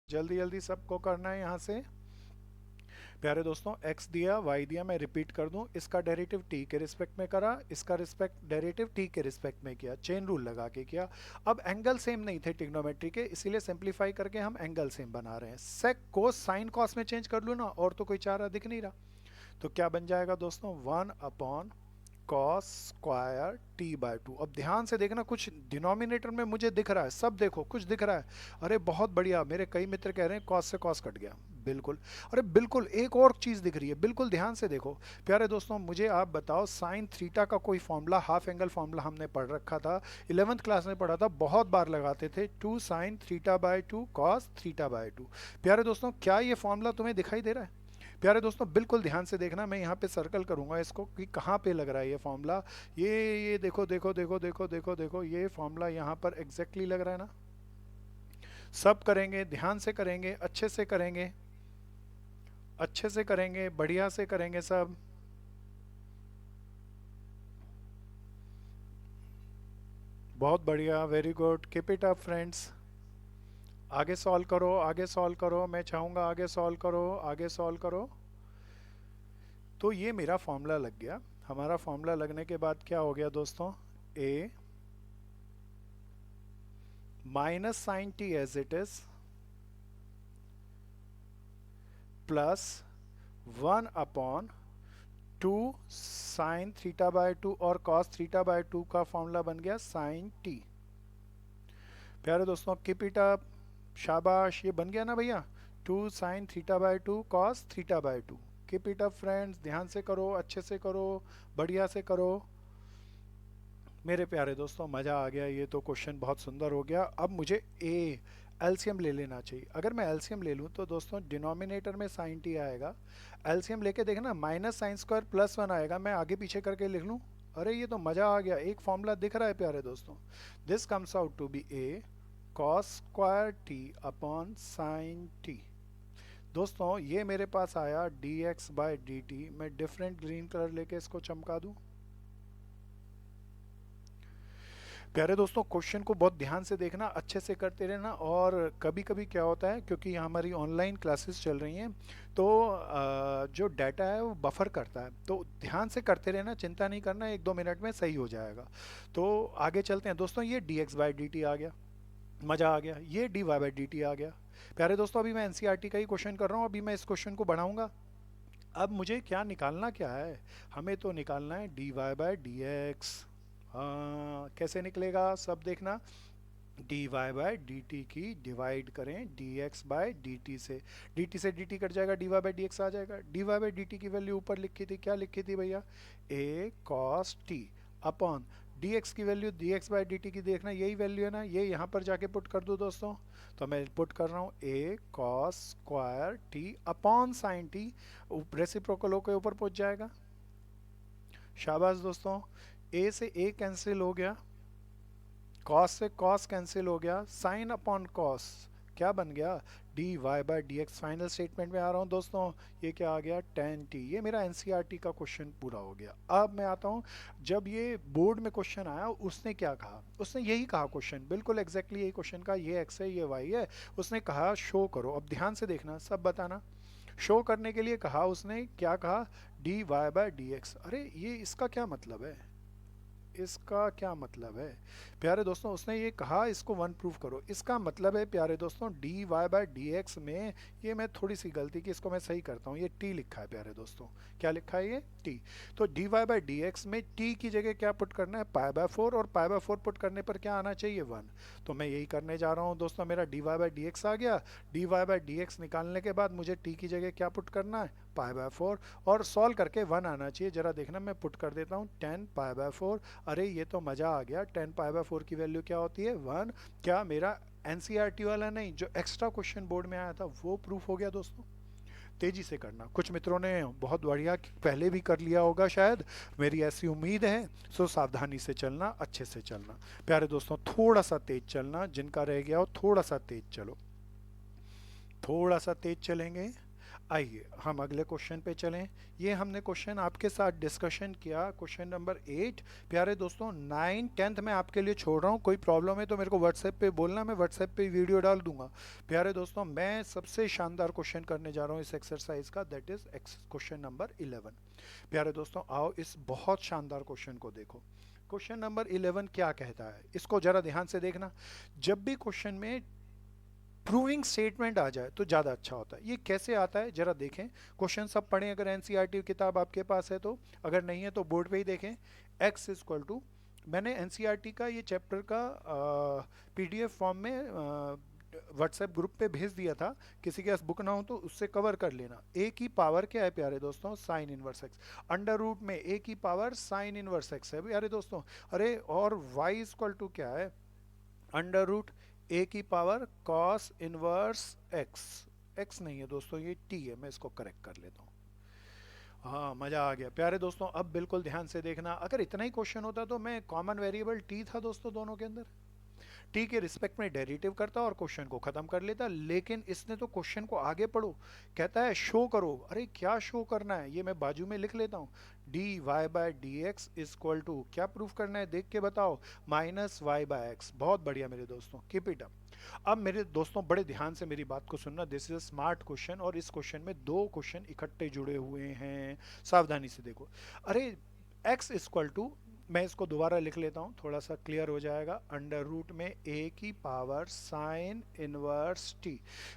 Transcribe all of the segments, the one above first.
जल्दी जल्दी सबको करना है यहाँ से। प्यारे दोस्तों x दिया y दिया, मैं रिपीट कर दूं, इसका डेरिवेटिव t के रिस्पेक्ट में करा, इसका रिस्पेक्ट डेरिवेटिव t के रिस्पेक्ट में किया, चेन रूल लगा के किया। अब एंगल सेम नहीं थे ट्रिग्नोमेट्री के, इसीलिए सिंप्लीफाई करके हम एंगल सेम बना रहे हैं। सेक कोस साइन कॉस में चेंज कर लूँ ना, और तो कोई चारा दिख नहीं रहा। तो क्या बन जाएगा दोस्तों, 1 upon cos square T by 2। अब ध्यान से देखना, कुछ डिनोमिनेटर में मुझे दिख रहा है, सब देखो कुछ दिख रहा है। अरे बहुत बढ़िया, मेरे कई मित्र कह रहे हैं कॉस से कॉस कट गया। बिल्कुल। अरे बिल्कुल, एक और चीज दिख रही है, बिल्कुल ध्यान से देखो। प्यारे दोस्तों मुझे आप बताओ, साइन थीटा का कोई फॉर्मूला, हाफ एंगल फॉर्मूला हमने पढ़ रखा था, 11th क्लास में पढ़ा था, बहुत बार लगाते थे, 2 sine theta by 2 cos theta by 2। प्यारे दोस्तों क्या ये फॉर्मूला तुम्हें दिखाई दे रहा है? प्यारे दोस्तों बिल्कुल ध्यान से देखना, मैं यहाँ पे सर्कल करूंगा इसको कि कहाँ पे लग रहा है ये फॉर्मूला। ये देखो देखो देखो देखो देखो देखो, ये फॉर्मूला यहाँ पर एग्जैक्टली लग रहा है ना। सब करेंगे, ध्यान से करेंगे, अच्छे से करेंगे, अच्छे से करेंगे, बढ़िया से करेंगे सब। बहुत बढ़िया, very good, keep it up friends. आगे सॉल्व करो, आगे सॉल्व करो, मैं चाहूँगा आगे सॉल्व करो, आगे सॉल्व करो। तो ये मेरा फॉर्मूला लग गया। हमारा फॉर्मूला लगने के बाद क्या हो गया दोस्तों, A minus sine T as it is plus 1 upon 2 sine theta by 2 और कॉस थीटा बाय 2 का फॉर्मूला बन गया साइन टी। प्यारे दोस्तों कीप इट अप, शाबाश, ये बन गया ना भैया, 2 sine theta by 2 cos theta by 2। Keep it up friends, ध्यान से करो, अच्छे से करो, बढ़िया से करो। मेरे प्यारे दोस्तों मज़ा आ गया, ये तो क्वेश्चन बहुत सुंदर हो गया। अब मुझे ए एलसीएम ले लेना चाहिए। अगर मैं एलसीएम ले लूँ तो दोस्तों डिनोमिनेटर में साइन टी आएगा, एलसीएम लेके देखना माइनस साइन स्क्वायर प्लस 1 आएगा, मैं आगे पीछे करके लिख लूँ। अरे ये तो मज़ा आ गया, एक फॉर्मूला दिख रहा है प्यारे दोस्तों। This comes out to be a cos square T upon sine T. दोस्तों ये मेरे पास आया D X by D T. मैं डिफरेंट ग्रीन कलर लेके इसको चमका दूँ। प्यारे दोस्तों क्वेश्चन को बहुत ध्यान से देखना, अच्छे से करते रहना। और कभी कभी क्या होता है, क्योंकि हमारी ऑनलाइन क्लासेस चल रही हैं, तो जो डाटा है वो बफर करता है, तो ध्यान से करते रहना, चिंता नहीं करना, 1-2 मिनट में सही हो जाएगा। तो आगे चलते हैं दोस्तों। ये D X by D T आ गया, मज़ा आ गया। ये D Y by D T आ गया। प्यारे दोस्तों अभी मैं एनसीईआरटी का ही क्वेश्चन कर रहा हूँ, अभी मैं इस क्वेश्चन को बढ़ाऊंगा। अब मुझे क्या निकालना, क्या है, हमें तो निकालना है D Y by D X. हाँ कैसे निकलेगा सब देखना। D Y by D T की डिवाइड करें D X by D T से, डी टी से डी टी कट जाएगा, D Y by D X आ जाएगा। D Y by D T की वैल्यू ऊपर लिखी थी, क्या लिखी थी भैया, A cos T upon D X की value D X by D T की, देखना यही वैल्यू है ना, ये यहाँ पर जाके पुट कर दूँ दोस्तों। तो मैं पुट कर रहा हूँ A cos square T upon sine T, reciprocal होकर ऊपर पहुँच जाएगा। शाबाश दोस्तों, ए से ए कैंसिल हो गया, कॉस से कॉस कैंसिल हो गया, साइन अपॉन कॉस क्या बन गया, D Y by D X. Final statement में आ रहा हूँ दोस्तों, ये क्या आ गया, टेन टी। ये मेरा एनसीईआरटी का क्वेश्चन पूरा हो गया। अब मैं आता हूँ, जब ये बोर्ड में क्वेश्चन आया उसने क्या कहा, उसने यही कहा क्वेश्चन, बिल्कुल एग्जैक्टली यही क्वेश्चन का, ये एक्स है ये वाई है, उसने कहा शो करो। अब ध्यान से देखना, सब बताना। शो करने के लिए कहा उसने, क्या कहा, D Y by D X. अरे ये इसका क्या मतलब है, इसका क्या मतलब है प्यारे दोस्तों, उसने ये कहा इसको वन प्रूफ करो, इसका मतलब है प्यारे दोस्तों D Y by D X में, ये मैं थोड़ी सी गलती की, इसको मैं सही करता हूँ, ये टी लिखा है प्यारे दोस्तों। क्या लिखा है ये, टी। तो D Y by D X में टी की जगह क्या पुट करना है, पाई बाय 4, और पाई बाय 4 पुट करने पर क्या आना चाहिए, 1। तो मैं यही करने जा रहा हूँ दोस्तों, मेरा D Y by D X आ गया। D Y by D X निकालने के बाद मुझे टी की जगह क्या पुट करना है, पाई बाय 4, और सॉल्व करके 1 आना चाहिए। जरा देखना, मैं पुट कर देता हूँ 10 पाई बाय 4। अरे ये तो मज़ा आ गया, 10 पाई बाय 4 की वैल्यू क्या होती है, 1। क्या मेरा एनसीईआरटी वाला नहीं, जो एक्स्ट्रा क्वेश्चन बोर्ड में आया था वो प्रूफ हो गया दोस्तों। तेजी से करना, कुछ मित्रों ने बहुत बढ़िया पहले भी कर लिया होगा शायद, मेरी ऐसी उम्मीद है। सो सावधानी से चलना, अच्छे से चलना प्यारे दोस्तों, थोड़ा सा तेज चलना, जिनका रह गया हो थोड़ा सा तेज चलो, थोड़ा सा तेज चलेंगे। आइए हम अगले क्वेश्चन पे चलें। ये हमने क्वेश्चन आपके साथ डिस्कशन किया, क्वेश्चन नंबर 8। प्यारे दोस्तों 9 10 मैं आपके लिए छोड़ रहा हूँ, कोई प्रॉब्लम है तो मेरे को व्हाट्सएप पे बोलना, मैं व्हाट्सएप पे वीडियो डाल दूंगा। प्यारे दोस्तों मैं सबसे शानदार क्वेश्चन करने जा रहा हूँ इस एक्सरसाइज का, दैट इज क्वेश्चन नंबर 11। प्यारे दोस्तों आओ इस बहुत शानदार क्वेश्चन को देखो। क्वेश्चन नंबर 11 क्या कहता है, इसको जरा ध्यान से देखना। जब भी क्वेश्चन में प्रूविंग स्टेटमेंट आ जाए तो ज़्यादा अच्छा होता है। ये कैसे आता है जरा देखें। क्वेश्चन सब पढ़ें अगर एनसीईआरटी किताब आपके पास है तो, अगर नहीं है तो बोर्ड पे ही देखें। एक्स इज इक्वल टू, मैंने एनसीईआरटी का ये चैप्टर का पीडीएफ फॉर्म में व्हाट्सएप ग्रुप पे भेज दिया था, किसी के पास बुक ना हो तो उससे कवर कर लेना। ए की पावर क्या है प्यारे दोस्तों, sine inverse X. Under root में ए की पावर साइन इनवर्स एक्स है प्यारे दोस्तों। अरे और वाई इक्वल टू क्या है, अंडर रूट ए की power cos inverse x. X नहीं है दोस्तों, ये टी है, मैं इसको करेक्ट कर लेता हूँ। हाँ मजा आ गया प्यारे दोस्तों। अब बिल्कुल ध्यान से देखना, अगर इतना ही क्वेश्चन होता तो मैं कॉमन वेरिएबल टी था दोस्तों दोनों के अंदर, टी के रिस्पेक्ट में डेरिवेटिव करता और क्वेश्चन को खत्म कर लेता। लेकिन इसने तो क्वेश्चन को आगे पढ़ो, कहता है शो करो। अरे क्या शो करना है, ये मैं बाजू में लिख लेता हूँ। D Y by D x is equal to, क्या प्रूफ करना है देख के बताओ, माइनस वाई बाय एक्स। बहुत बढ़िया मेरे दोस्तों, कीप इट अप। अब मेरे दोस्तों बड़े ध्यान से मेरी बात को सुनना, this is a smart question और इस क्वेश्चन में दो क्वेश्चन इकट्ठे जुड़े हुए हैं, सावधानी से देखो। अरे x इक्वल टू, मैं इसको दोबारा लिख लेता हूँ थोड़ा सा क्लियर हो जाएगा, अंडर रूट में a की पावर साइन इनवर्स t।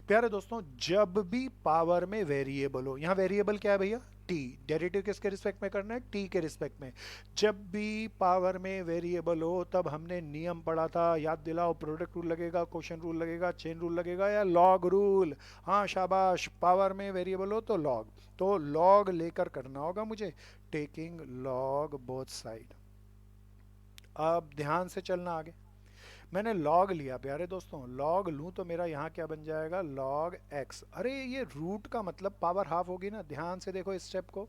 प्यारे दोस्तों जब भी पावर में वेरिएबल हो, यहाँ वेरिएबल क्या है भैया, t, डेरिवेटिव किसके रिस्पेक्ट में करना है, t के रिस्पेक्ट में। जब भी पावर में वेरिएबल हो तब हमने नियम पढ़ा था, याद दिलाओ, प्रोडक्ट रूल लगेगा, क्वेश्चन रूल लगेगा, चेन रूल लगेगा या लॉग रूल। हाँ शाबाश, पावर में वेरिएबल हो तो लॉग, तो लॉग लेकर करना होगा मुझे, टेकिंग लॉग बोथ साइड। अब ध्यान से चलना आगे। मैंने लॉग लिया प्यारे दोस्तों, लॉग लूं तो मेरा यहाँ क्या बन जाएगा, लॉग एक्स। अरे ये रूट का मतलब पावर हाफ होगी ना, ध्यान से देखो इस स्टेप को।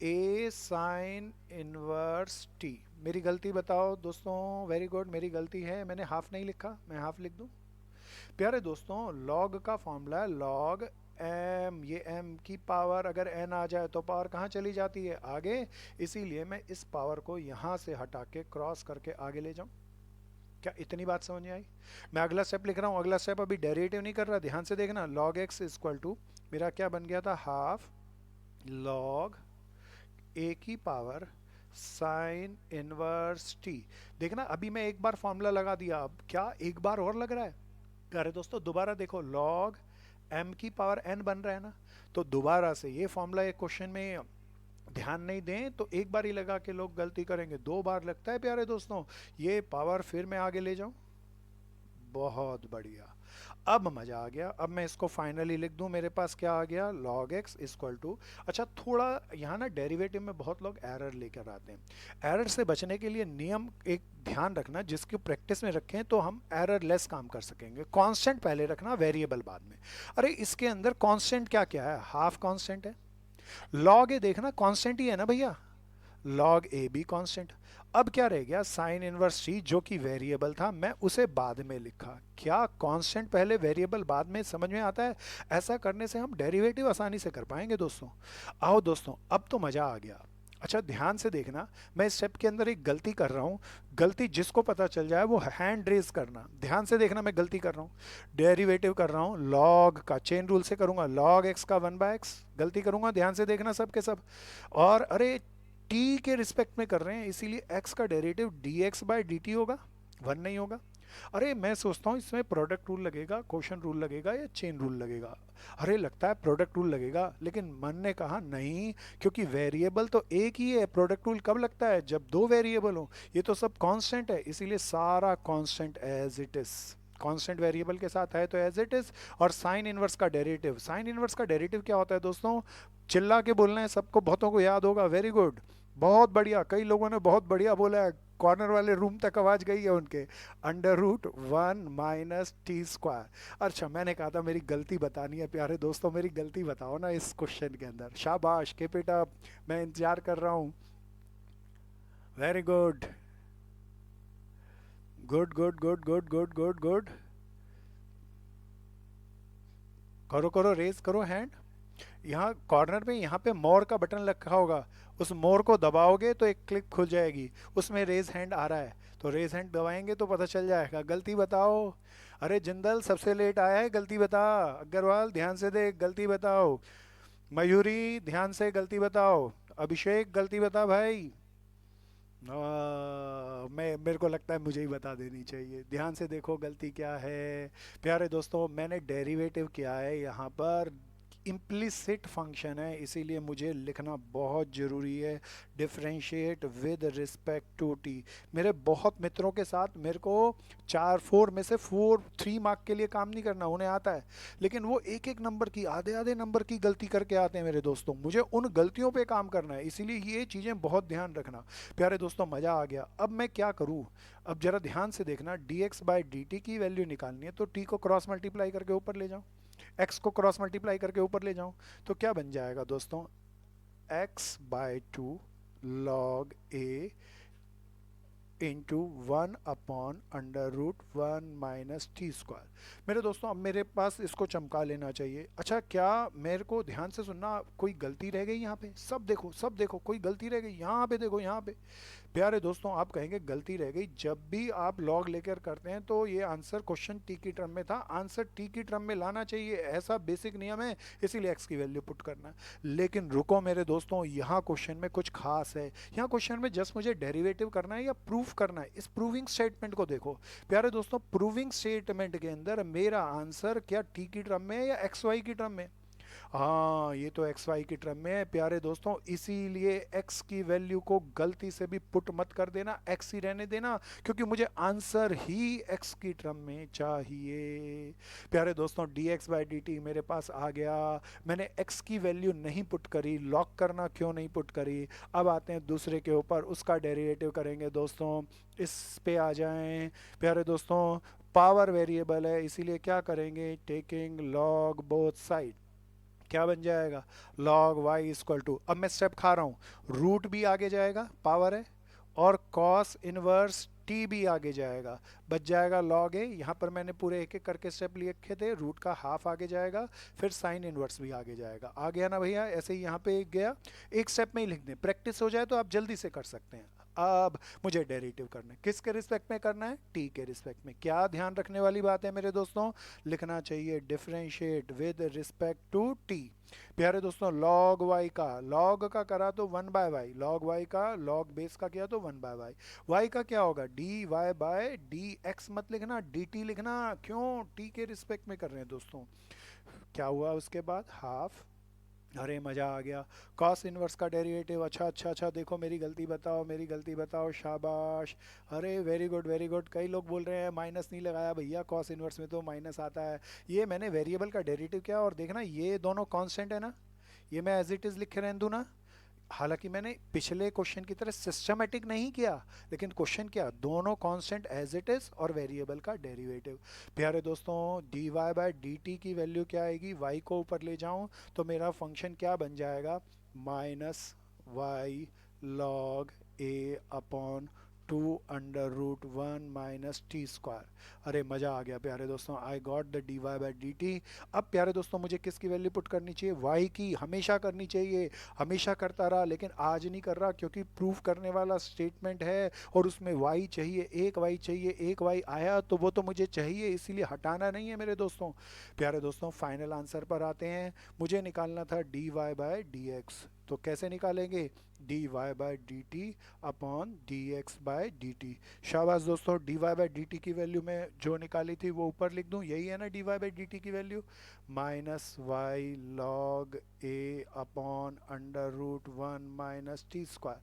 ए साइन इनवर्स टी, मेरी गलती बताओ दोस्तों, वेरी गुड, मेरी गलती है, मैंने हाफ नहीं लिखा, मैं हाफ लिख दूं। प्यारे दोस्तों लॉग का फॉर्मूला है लॉग एम, ये एम की पावर अगर एन आ जाए तो पावर कहाँ चली जाती है, आगे। इसीलिए मैं इस पावर को यहाँ से हटा के क्रॉस करके आगे ले जाऊँ। क्या इतनी बात समझ में आई। मैं अगला स्टेप लिख रहा हूँ, अगला स्टेप अभी डेरिवेटिव नहीं कर रहा, ध्यान से देखना। लॉग एक्स इक्वल टू, मेरा क्या बन गया था, हाफ लॉग ए की पावर साइन इनवर्स टी। देखना अभी मैं एक बार फॉर्मूला लगा दिया, अब क्या एक बार और लग रहा है। अरे दोस्तों दोबारा देखो, लॉग एम की पावर एन बन रहा है ना, तो दोबारा से ये फॉर्मूला एक क्वेश्चन में ध्यान नहीं दें तो एक बार ही लगा के लोग गलती करेंगे, दो बार लगता है प्यारे दोस्तों। ये पावर फिर मैं आगे ले जाऊं, बहुत बढ़िया। अब मजा आ गया, अब मैं इसको फाइनली लिख दूं, मेरे पास क्या आ गया, log x इक्वल टू। अच्छा थोड़ा यहाँ ना डेरिवेटिव में बहुत लोग एरर लेकर आते हैं, एरर से बचने के लिए नियम एक ध्यान रखना, जिसकी प्रैक्टिस में रखें तो हम एरर लेस काम कर सकेंगे। कांस्टेंट पहले रखना, वेरिएबल बाद में। अरे इसके अंदर कांस्टेंट क्या क्या है, हाफ कांस्टेंट है, लॉग ए देखना कांस्टेंट ही है ना भैया, लॉग ए भी कांस्टेंट। अब क्या रह गया, साइन इनवर्स टी जो कि वेरिएबल था, मैं उसे बाद में लिखा। क्या कांस्टेंट पहले वेरिएबल बाद में, समझ में आता है। ऐसा करने से हम डेरिवेटिव आसानी से कर पाएंगे दोस्तों। आओ दोस्तों अब तो मजा आ गया। अच्छा ध्यान से देखना, मैं इस स्टेप के अंदर एक गलती कर रहा हूँ, गलती जिसको पता चल जाए वो हैंड रेज करना। ध्यान से देखना, मैं गलती कर रहा हूँ, डेरिवेटिव कर रहा हूँ लॉग का, चेन रूल से करूंगा, लॉग एक्स का 1/x, गलती करूंगा, ध्यान से देखना सब के सब। और अरे टी के रिस्पेक्ट में कर रहे हैं, इसीलिए एक्स का derivative D X by D T होगा, वन नहीं होगा। अरे मैं सोचता हूँ इसमें प्रोडक्ट रूल लगेगा, क्वेश्चन रूल लगेगा या चेन रूल लगेगा। अरे लगता है प्रोडक्ट रूल लगेगा, लेकिन मन ने कहा नहीं, क्योंकि वेरिएबल तो एक ही है, प्रोडक्ट रूल कब लगता है, जब दो वेरिएबल हो। ये तो सब कांस्टेंट है, इसीलिए सारा constant as it is, constant variable के साथ है तो एज इट इज। और साइन इनवर्स का डेरिवेटिव, साइन इनवर्स का डेरिवेटिव क्या होता है दोस्तों, चिल्ला के बोलना है सबको, बहुतों को याद होगा, वेरी गुड, बहुत बढ़िया, कई लोगों ने बहुत बढ़िया बोला है, कॉर्नर वाले रूम तक आवाज गई है उनके, अंडर रूट 1 - t²। अच्छा मैंने कहा था मेरी गलती बतानी है प्यारे दोस्तों, मेरी गलती बताओ ना इस क्वेश्चन के अंदर, शाबाश, कीप इट अप, मैं इंतजार कर रहा हूँ। Very good, good good good good good good good. करो करो, रेज करो हैंड। यहाँ कॉर्नर में यहाँ पे मोर का बटन रखा होगा, उस मोर को दबाओगे तो एक क्लिक खुल जाएगी, उसमें रेज हैंड आ रहा है, तो रेज हैंड दबाएंगे तो पता चल जाएगा। गलती बताओ। अरे जिंदल सबसे लेट आया है, गलती बता। अग्रवाल ध्यान से देख, गलती बताओ। मयूरी ध्यान से गलती बताओ। अभिषेक गलती बता भाई। मैं मेरे को लगता है मुझे ही बता देनी चाहिए। ध्यान से देखो गलती क्या है। प्यारे दोस्तों, मैंने डेरिवेटिव किया है यहाँ पर, इम्प्लिसिट फंक्शन है, इसीलिए मुझे लिखना बहुत ज़रूरी है। Differentiate with respect to T. मेरे बहुत मित्रों के साथ मेरे को 4 4 में से 3 मार्क के लिए काम नहीं करना, उन्हें आता है, लेकिन वो एक एक नंबर की, आधे आधे नंबर की गलती करके आते हैं मेरे दोस्तों। मुझे उन गलतियों पे काम करना है, इसीलिए ये चीज़ें बहुत ध्यान रखना। प्यारे दोस्तों, मज़ा आ गया। अब मैं क्या करूँ? अब जरा ध्यान से देखना, dx/dt की वैल्यू निकालनी है, तो t को क्रॉस मल्टीप्लाई करके ऊपर ले जाऊँ, x को क्रॉस मल्टीप्लाई करके ऊपर ले जाऊँ, तो क्या बन जाएगा दोस्तों? x/2 log a into 1/√1 - t²। मेरे दोस्तों, अब मेरे पास इसको चमका लेना चाहिए। अच्छा, क्या मेरे को ध्यान से सुनना, कोई गलती रह गई यहाँ पे? सब देखो, सब देखो, कोई गलती रह गई यहाँ पे? देखो यहाँ पे। प्यारे दोस्तों, आप कहेंगे गलती रह गई, जब भी आप लॉग लेकर करते हैं तो ये आंसर क्वेश्चन टी की टर्म में था, आंसर टी की टर्म में लाना चाहिए, ऐसा बेसिक नियम है, इसीलिए एक्स की वैल्यू पुट करना है। लेकिन रुको मेरे दोस्तों, यहाँ क्वेश्चन में कुछ खास है। यहाँ क्वेश्चन में जस्ट मुझे डेरिवेटिव करना है या प्रूफ करना है। इस प्रूविंग स्टेटमेंट को देखो प्यारे दोस्तों, प्रूविंग स्टेटमेंट के अंदर मेरा आंसर क्या टी की टर्म में है या एक्स वाई की टर्म में? हाँ, ये तो एक्स वाई की टर्म में है प्यारे दोस्तों, इसीलिए एक्स की वैल्यू को गलती से भी पुट मत कर देना, एक्स ही रहने देना, क्योंकि मुझे आंसर ही एक्स की टर्म में चाहिए। प्यारे दोस्तों, dx/dt मेरे पास आ गया। मैंने एक्स की वैल्यू नहीं पुट करी, लॉक करना क्यों नहीं पुट करी? अब आते हैं दूसरे के ऊपर, उसका डेरिवेटिव करेंगे दोस्तों। इस पे आ जाएं प्यारे दोस्तों। पावर वेरिएबल है, इसीलिए क्या करेंगे? टेकिंग लॉग बोथ साइड, क्या बन जाएगा? log y इक्वल टू, अब मैं स्टेप खा रहा हूँ, रूट भी आगे जाएगा, पावर है, और कॉस इनवर्स टी भी आगे जाएगा, बच जाएगा log a। यहाँ पर मैंने पूरे एक एक करके स्टेप लिखे थे, रूट का हाफ आगे जाएगा, फिर साइन इनवर्स भी आगे जाएगा। आ गया ना भैया? ऐसे ही यहाँ पे एक गया, एक स्टेप में ही लिख दें, प्रैक्टिस हो जाए तो आप जल्दी से कर सकते हैं। अब मुझे डेरिवेटिव करना है, किसके रिस्पेक्ट में करना है? टी के रिस्पेक्ट में। क्या ध्यान रखने वाली बात है मेरे दोस्तों? लिखना चाहिए differentiate with respect to T. प्यारे दोस्तों, log y का, log का करा तो 1/y, log y का log बेस का किया तो 1/y, y का क्या होगा? dy/dx मत लिखना, dt लिखना। क्यों? t के रिस्पेक्ट में कर रहे हैं दोस्तों। क्या हुआ उसके बाद? हाफ। अरे मज़ा आ गया। कॉस इनवर्स का डेरिवेटिव, अच्छा अच्छा अच्छा, देखो मेरी गलती बताओ, मेरी गलती बताओ, शाबाश। अरे वेरी गुड वेरी गुड। कई लोग बोल रहे हैं माइनस नहीं लगाया भैया, कॉस इनवर्स में तो माइनस आता है। ये मैंने वेरिएबल का डेरिवेटिव किया, और देखना ये दोनों कांस्टेंट है ना, ये मैं एज इट इज़ लिखे रहने दूँ ना? हालांकि मैंने पिछले क्वेश्चन की तरह सिस्टमेटिक नहीं किया, लेकिन क्वेश्चन क्या, दोनों कांस्टेंट एज इट इज और वेरिएबल का डेरिवेटिव। प्यारे दोस्तों, dy/dt की वैल्यू क्या आएगी? y को ऊपर ले जाऊं तो मेरा फंक्शन क्या बन जाएगा? -y log a upon 2√1 - t²। अरे मज़ा आ गया प्यारे दोस्तों, आई गॉट द dy/dt। अब प्यारे दोस्तों, मुझे किसकी वैल्यू पुट करनी चाहिए? y की। हमेशा करनी चाहिए, हमेशा करता रहा, लेकिन आज नहीं कर रहा, क्योंकि प्रूफ करने वाला स्टेटमेंट है और उसमें y चाहिए, एक y चाहिए, एक y आया तो वो तो मुझे चाहिए, इसीलिए हटाना नहीं है मेरे दोस्तों। प्यारे दोस्तों, फाइनल आंसर पर आते हैं। मुझे निकालना था dy/dx, तो कैसे निकालेंगे? dy/dt upon dx/dt। शाबाश दोस्तों, dy/dt की वैल्यू में जो निकाली थी वो ऊपर लिख दूं, यही है ना dy/dt की value? -y log a upon √1 - t²।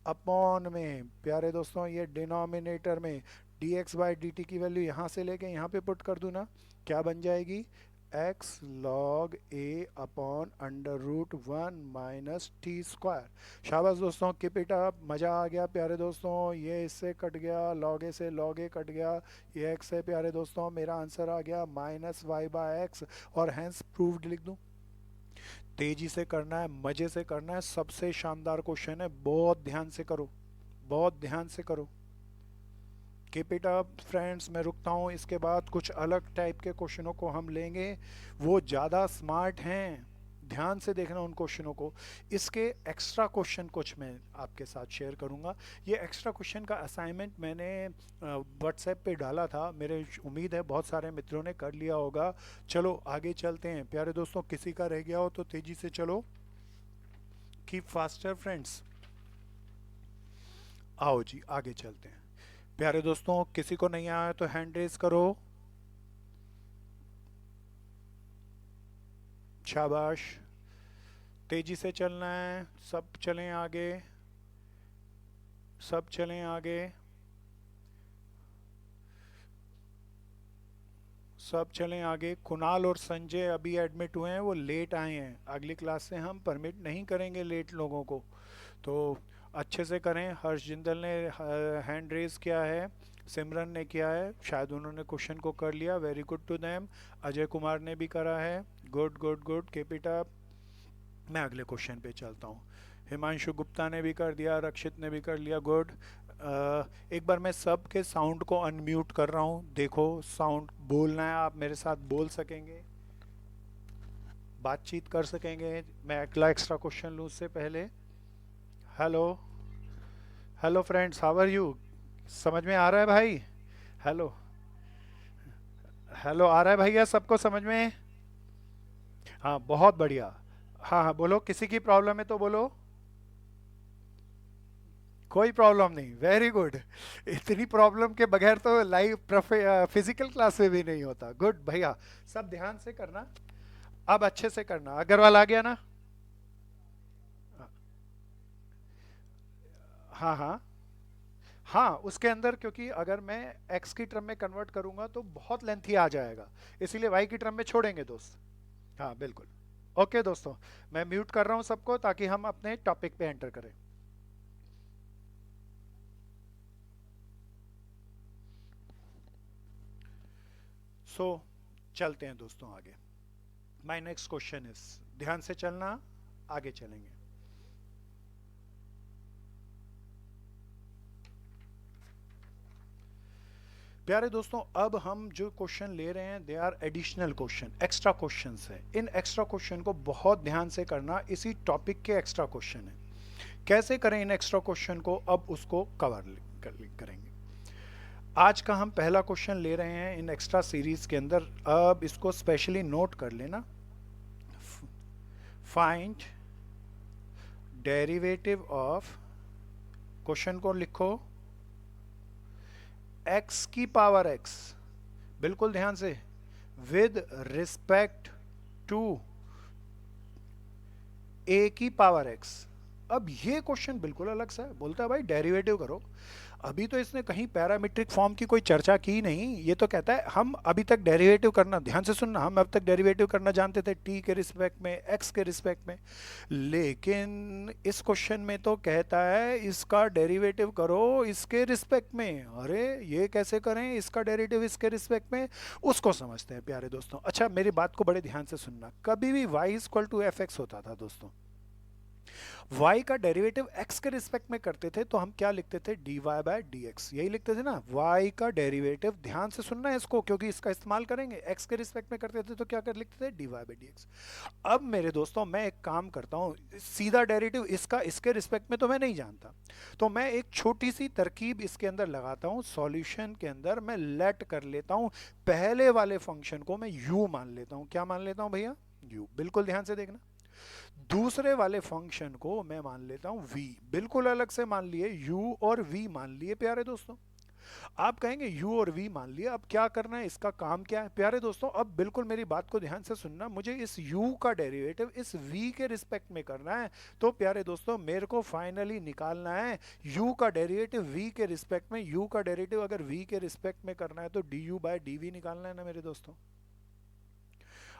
Upon में प्यारे दोस्तों, ये डिनोमिनेटर में dx/dt की वैल्यू यहाँ से लेके यहाँ पे पुट कर दूं ना, क्या बन जाएगी? x log a upon √1 - t²। शाबाश दोस्तों, कीप इट अप। मज़ा आ गया प्यारे दोस्तों, ये इससे कट गया, log a से log a कट गया, ये x है प्यारे दोस्तों, मेरा आंसर आ गया -y/x, और हैंस प्रूव्ड लिख दूं। तेजी से करना है, मज़े से करना है, सबसे शानदार क्वेश्चन है, बहुत ध्यान से करो, बहुत ध्यान से करो। कीप इट अप फ्रेंड्स, मैं रुकता हूँ। इसके बाद कुछ अलग टाइप के क्वेश्चनों को हम लेंगे, वो ज़्यादा स्मार्ट हैं, ध्यान से देखना उन क्वेश्चनों को। इसके एक्स्ट्रा क्वेश्चन कुछ मैं आपके साथ शेयर करूंगा। ये एक्स्ट्रा क्वेश्चन का असाइनमेंट मैंने व्हाट्सएप पे डाला था, मेरे उम्मीद है बहुत सारे मित्रों ने कर लिया होगा। चलो आगे चलते हैं प्यारे दोस्तों, किसी का रह गया हो तो तेजी से चलो। कीप फास्टर फ्रेंड्स, आओ जी आगे चलते हैं। प्यारे दोस्तों किसी को नहीं आया तो हैंड रेज करो, शाबाश। तेजी से चलना है, सब चलें आगे, सब चलें आगे, सब चलें आगे। कुणाल और संजय अभी एडमिट हुए हैं, वो लेट आए हैं, अगली क्लास से हम परमिट नहीं करेंगे लेट लोगों को, तो अच्छे से करें। हर्ष जिंदल ने हैंड रेज किया है, सिमरन ने किया है, शायद उन्होंने क्वेश्चन को कर लिया, very good to them. Ajay Kumar ने भी करा है, good good good, keep it up. मैं अगले क्वेश्चन पे चलता हूँ। हिमांशु गुप्ता ने भी कर दिया, रक्षित ने भी कर लिया, गुड। एक बार मैं सब के साउंड को अनम्यूट कर रहा हूँ, देखो साउंड बोलना है, आप मेरे साथ बोल सकेंगे, बातचीत कर सकेंगे। मैं अगला एक्स्ट्रा क्वेश्चन लूँ उससे पहले। Hello, hello friends, how are you? समझ में आ रहा है भाई? हेलो, हेलो आ रहा है भैया, सबको समझ में? हाँ बहुत बढ़िया। हाँ हाँ बोलो, किसी की प्रॉब्लम है तो बोलो। कोई प्रॉब्लम नहीं, वेरी गुड। इतनी प्रॉब्लम के बगैर तो लाइव फिजिकल क्लास में भी नहीं होता, गुड भैया। सब ध्यान से करना, अब अच्छे से करना। अग्रवाल आ गया ना? हाँ हाँ हाँ, उसके अंदर क्योंकि अगर मैं एक्स की टर्म में कन्वर्ट करूंगा तो बहुत लेंथी आ जाएगा, इसीलिए वाई की टर्म में छोड़ेंगे दोस्त। हाँ बिल्कुल। ओके दोस्तों, मैं म्यूट कर रहा हूँ सबको ताकि हम अपने टॉपिक पे एंटर करें। सो चलते हैं दोस्तों आगे। माय नेक्स्ट क्वेश्चन इज, ध्यान से चलना, आगे चलेंगे। प्यारे दोस्तों अब हम जो क्वेश्चन ले रहे हैं they are additional question, extra questions है। इन एक्स्ट्रा क्वेश्चन को बहुत ध्यान से करना, इसी टॉपिक के एक्स्ट्रा क्वेश्चन है। कैसे करें इन एक्स्ट्रा क्वेश्चन को, अब उसको करेंगे। आज का हम पहला क्वेश्चन ले रहे हैं इन एक्स्ट्रा सीरीज के अंदर, अब इसको स्पेशली नोट कर लेना। फाइंड डेरिवेटिव ऑफ, क्वेश्चन को लिखो, x की पावर x, बिल्कुल ध्यान से, विद रिस्पेक्ट टू a की पावर x। अब ये क्वेश्चन बिल्कुल अलग सा है, बोलता है भाई डेरिवेटिव करो। अभी तो इसने कहीं पैरामीट्रिक फॉर्म की कोई चर्चा की नहीं, ये तो कहता है हम अभी तक डेरिवेटिव करना, ध्यान से सुनना, हम अब तक डेरिवेटिव करना जानते थे टी के रिस्पेक्ट में, एक्स के रिस्पेक्ट में, लेकिन इस क्वेश्चन में तो कहता है इसका डेरिवेटिव करो इसके रिस्पेक्ट में। अरे ये कैसे करें इसका डेरिवेटिव इसके रिस्पेक्ट में, उसको समझते हैं प्यारे दोस्तों। अच्छा मेरी बात को बड़े ध्यान से सुनना, कभी भी y equal to F X होता था दोस्तों, y का डेरिवेटिव x के रिस्पेक्ट में करते थे तो हम क्या लिखते थे, dy बाय डी एक्स, यही लिखते थे ना। y का डेरिवेटिव, ध्यान से सुनना है इसको क्योंकि इसका इस्तेमाल करेंगे, x के रिस्पेक्ट में करते थे तो क्या कर लिखते थे, dy बाय डी एक्स। अब मेरे दोस्तों मैं एक काम करता हूँ, सीधा डेरिवेटिव इसका इसके रिस्पेक्ट में तो मैं नहीं जानता, तो मैं एक छोटी सी तरकीब इसके अंदर लगाता हूँ। सॉल्यूशन के अंदर मैं लेट कर लेता हूँ, पहले वाले फंक्शन को मैं u मान लेता हूँ। क्या मान लेता हूँ भैया, u, बिल्कुल ध्यान से देखना। दूसरे वाले फंक्शन को मैं मान लेता हूं v, बिल्कुल अलग से मान लिए, u और v मान लिए प्यारे दोस्तों। आप कहेंगे u और v मान लिए, अब क्या करना है, इसका काम क्या है प्यारे दोस्तों? अब बिल्कुल मेरी बात को ध्यान से सुनना, मुझे इस u का डेरिवेटिव इस v के रिस्पेक्ट में करना है। तो प्यारे दोस्तों मेरे को फाइनली निकालना है u का डेरिवेटिव v के रिस्पेक्ट में। u का डेरिवेटिव अगर v के रिस्पेक्ट में करना है तो du बाय dv निकालना है ना मेरे दोस्तों।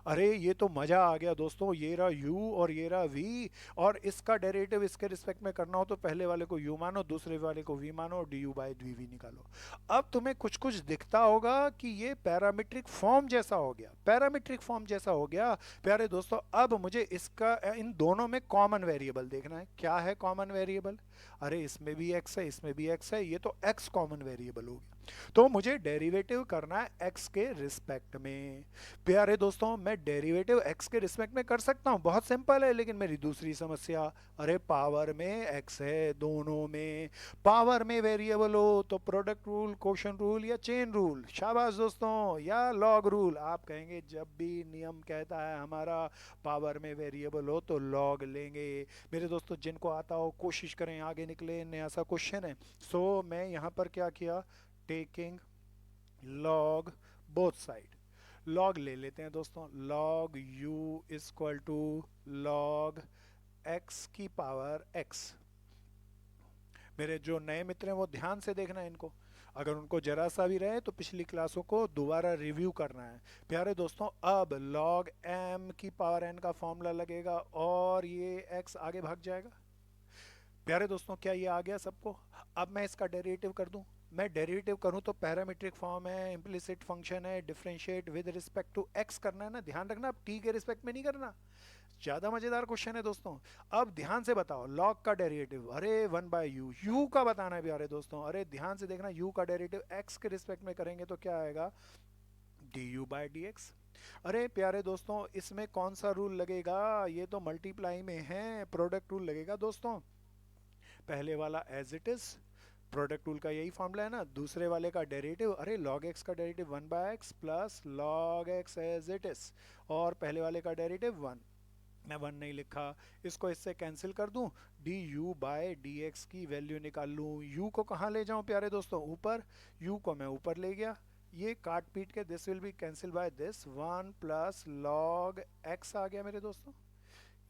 अरे ये तो मजा आ गया दोस्तों, ये रहा u और ये रहा v, और इसका डेरिवेटिव इसके रिस्पेक्ट में करना हो तो पहले वाले को u मानो, दूसरे वाले को v मानो, और du बाय dv निकालो। अब तुम्हें कुछ कुछ दिखता होगा कि ये पैरामीट्रिक फॉर्म जैसा हो गया, पैरामीट्रिक फॉर्म जैसा हो गया प्यारे दोस्तों। अब मुझे इसका इन दोनों में कॉमन वेरिएबल देखना है। क्या है कॉमन वेरिएबल? अरे इसमें भी x है, इसमें भी x है, ये तो x कॉमन वेरिएबल हो गया। तो मुझे डेरिवेटिव करना है एक्स के रिस्पेक्ट में। प्यारे दोस्तों, मैं डेरिवेटिव एक्स के रिस्पेक्ट में कर सकता हूँ, बहुत सिंपल है। लेकिन मेरी दूसरी समस्या, अरे पावर में एक्स है दोनों में। पावर में वेरिएबल हो तो प्रोडक्ट रूल, क्वोशन रूल या चेन रूल, शाबाश दोस्तों, या लॉग रूल। आप कहेंगे जब भी नियम कहता है हमारा पावर में वेरिएबल हो तो लॉग लेंगे। मेरे दोस्तों, जिनको आता हो कोशिश करें आगे निकले, नया सा क्वेश्चन है। सो मैं यहाँ पर क्या किया, taking log both side. Log ले लेते हैं दोस्तों, log u equal to log x की पावर x। मेरे जो नए मित्र हैं वो ध्यान से देखना है इनको, अगर उनको जरा सा भी रहे तो पिछली क्लासों को दोबारा रिव्यू करना है। प्यारे दोस्तों, अब log m की पावर n का फॉर्मूला लगेगा और ये x आगे भाग जाएगा। प्यारे दोस्तों, क्या ये आ गया सबको? अब मैं इसका डेरिवेटिव कर दूं। मैं डेरिवेटिव करूं तो पैरामीट्रिक फॉर्म है, इम्प्लिसिट फंक्शन है, differentiate with respect to X करना है ना, ध्यान रखना, अब टी के रिस्पेक्ट में नहीं करना। ज्यादा मजेदार क्वेश्चन है दोस्तों। अब ध्यान से बताओ, लॉग का डेरिवेटिव, अरे वन बाय यू, यू का बताना है प्यारे दोस्तों। अरे ध्यान से देखना, यू का डेरिवेटिव एक्स के रिस्पेक्ट में करेंगे तो क्या आएगा, D you by D X. अरे प्यारे दोस्तों, इसमें कौन सा रूल लगेगा, ये तो मल्टीप्लाई में है, प्रोडक्ट रूल लगेगा दोस्तों। पहले वाला as it is, product rule का यही फॉर्मूला है ना। दूसरे वाले का डेरिवेटिव, अरे log x का derivative one by X plus log x as it is, और पहले वाले का डेरिवेटिव वन। मैं वन नहीं लिखा, इसको इससे कैंसिल कर दूं, D U by D X की वैल्यू निकाल लूं। यू को कहाँ ले जाऊं प्यारे दोस्तों, ऊपर। यू को मैं ऊपर ले गया, ये काट पीट के this will be cancel by this, one plus log X आ गया मेरे दोस्तों।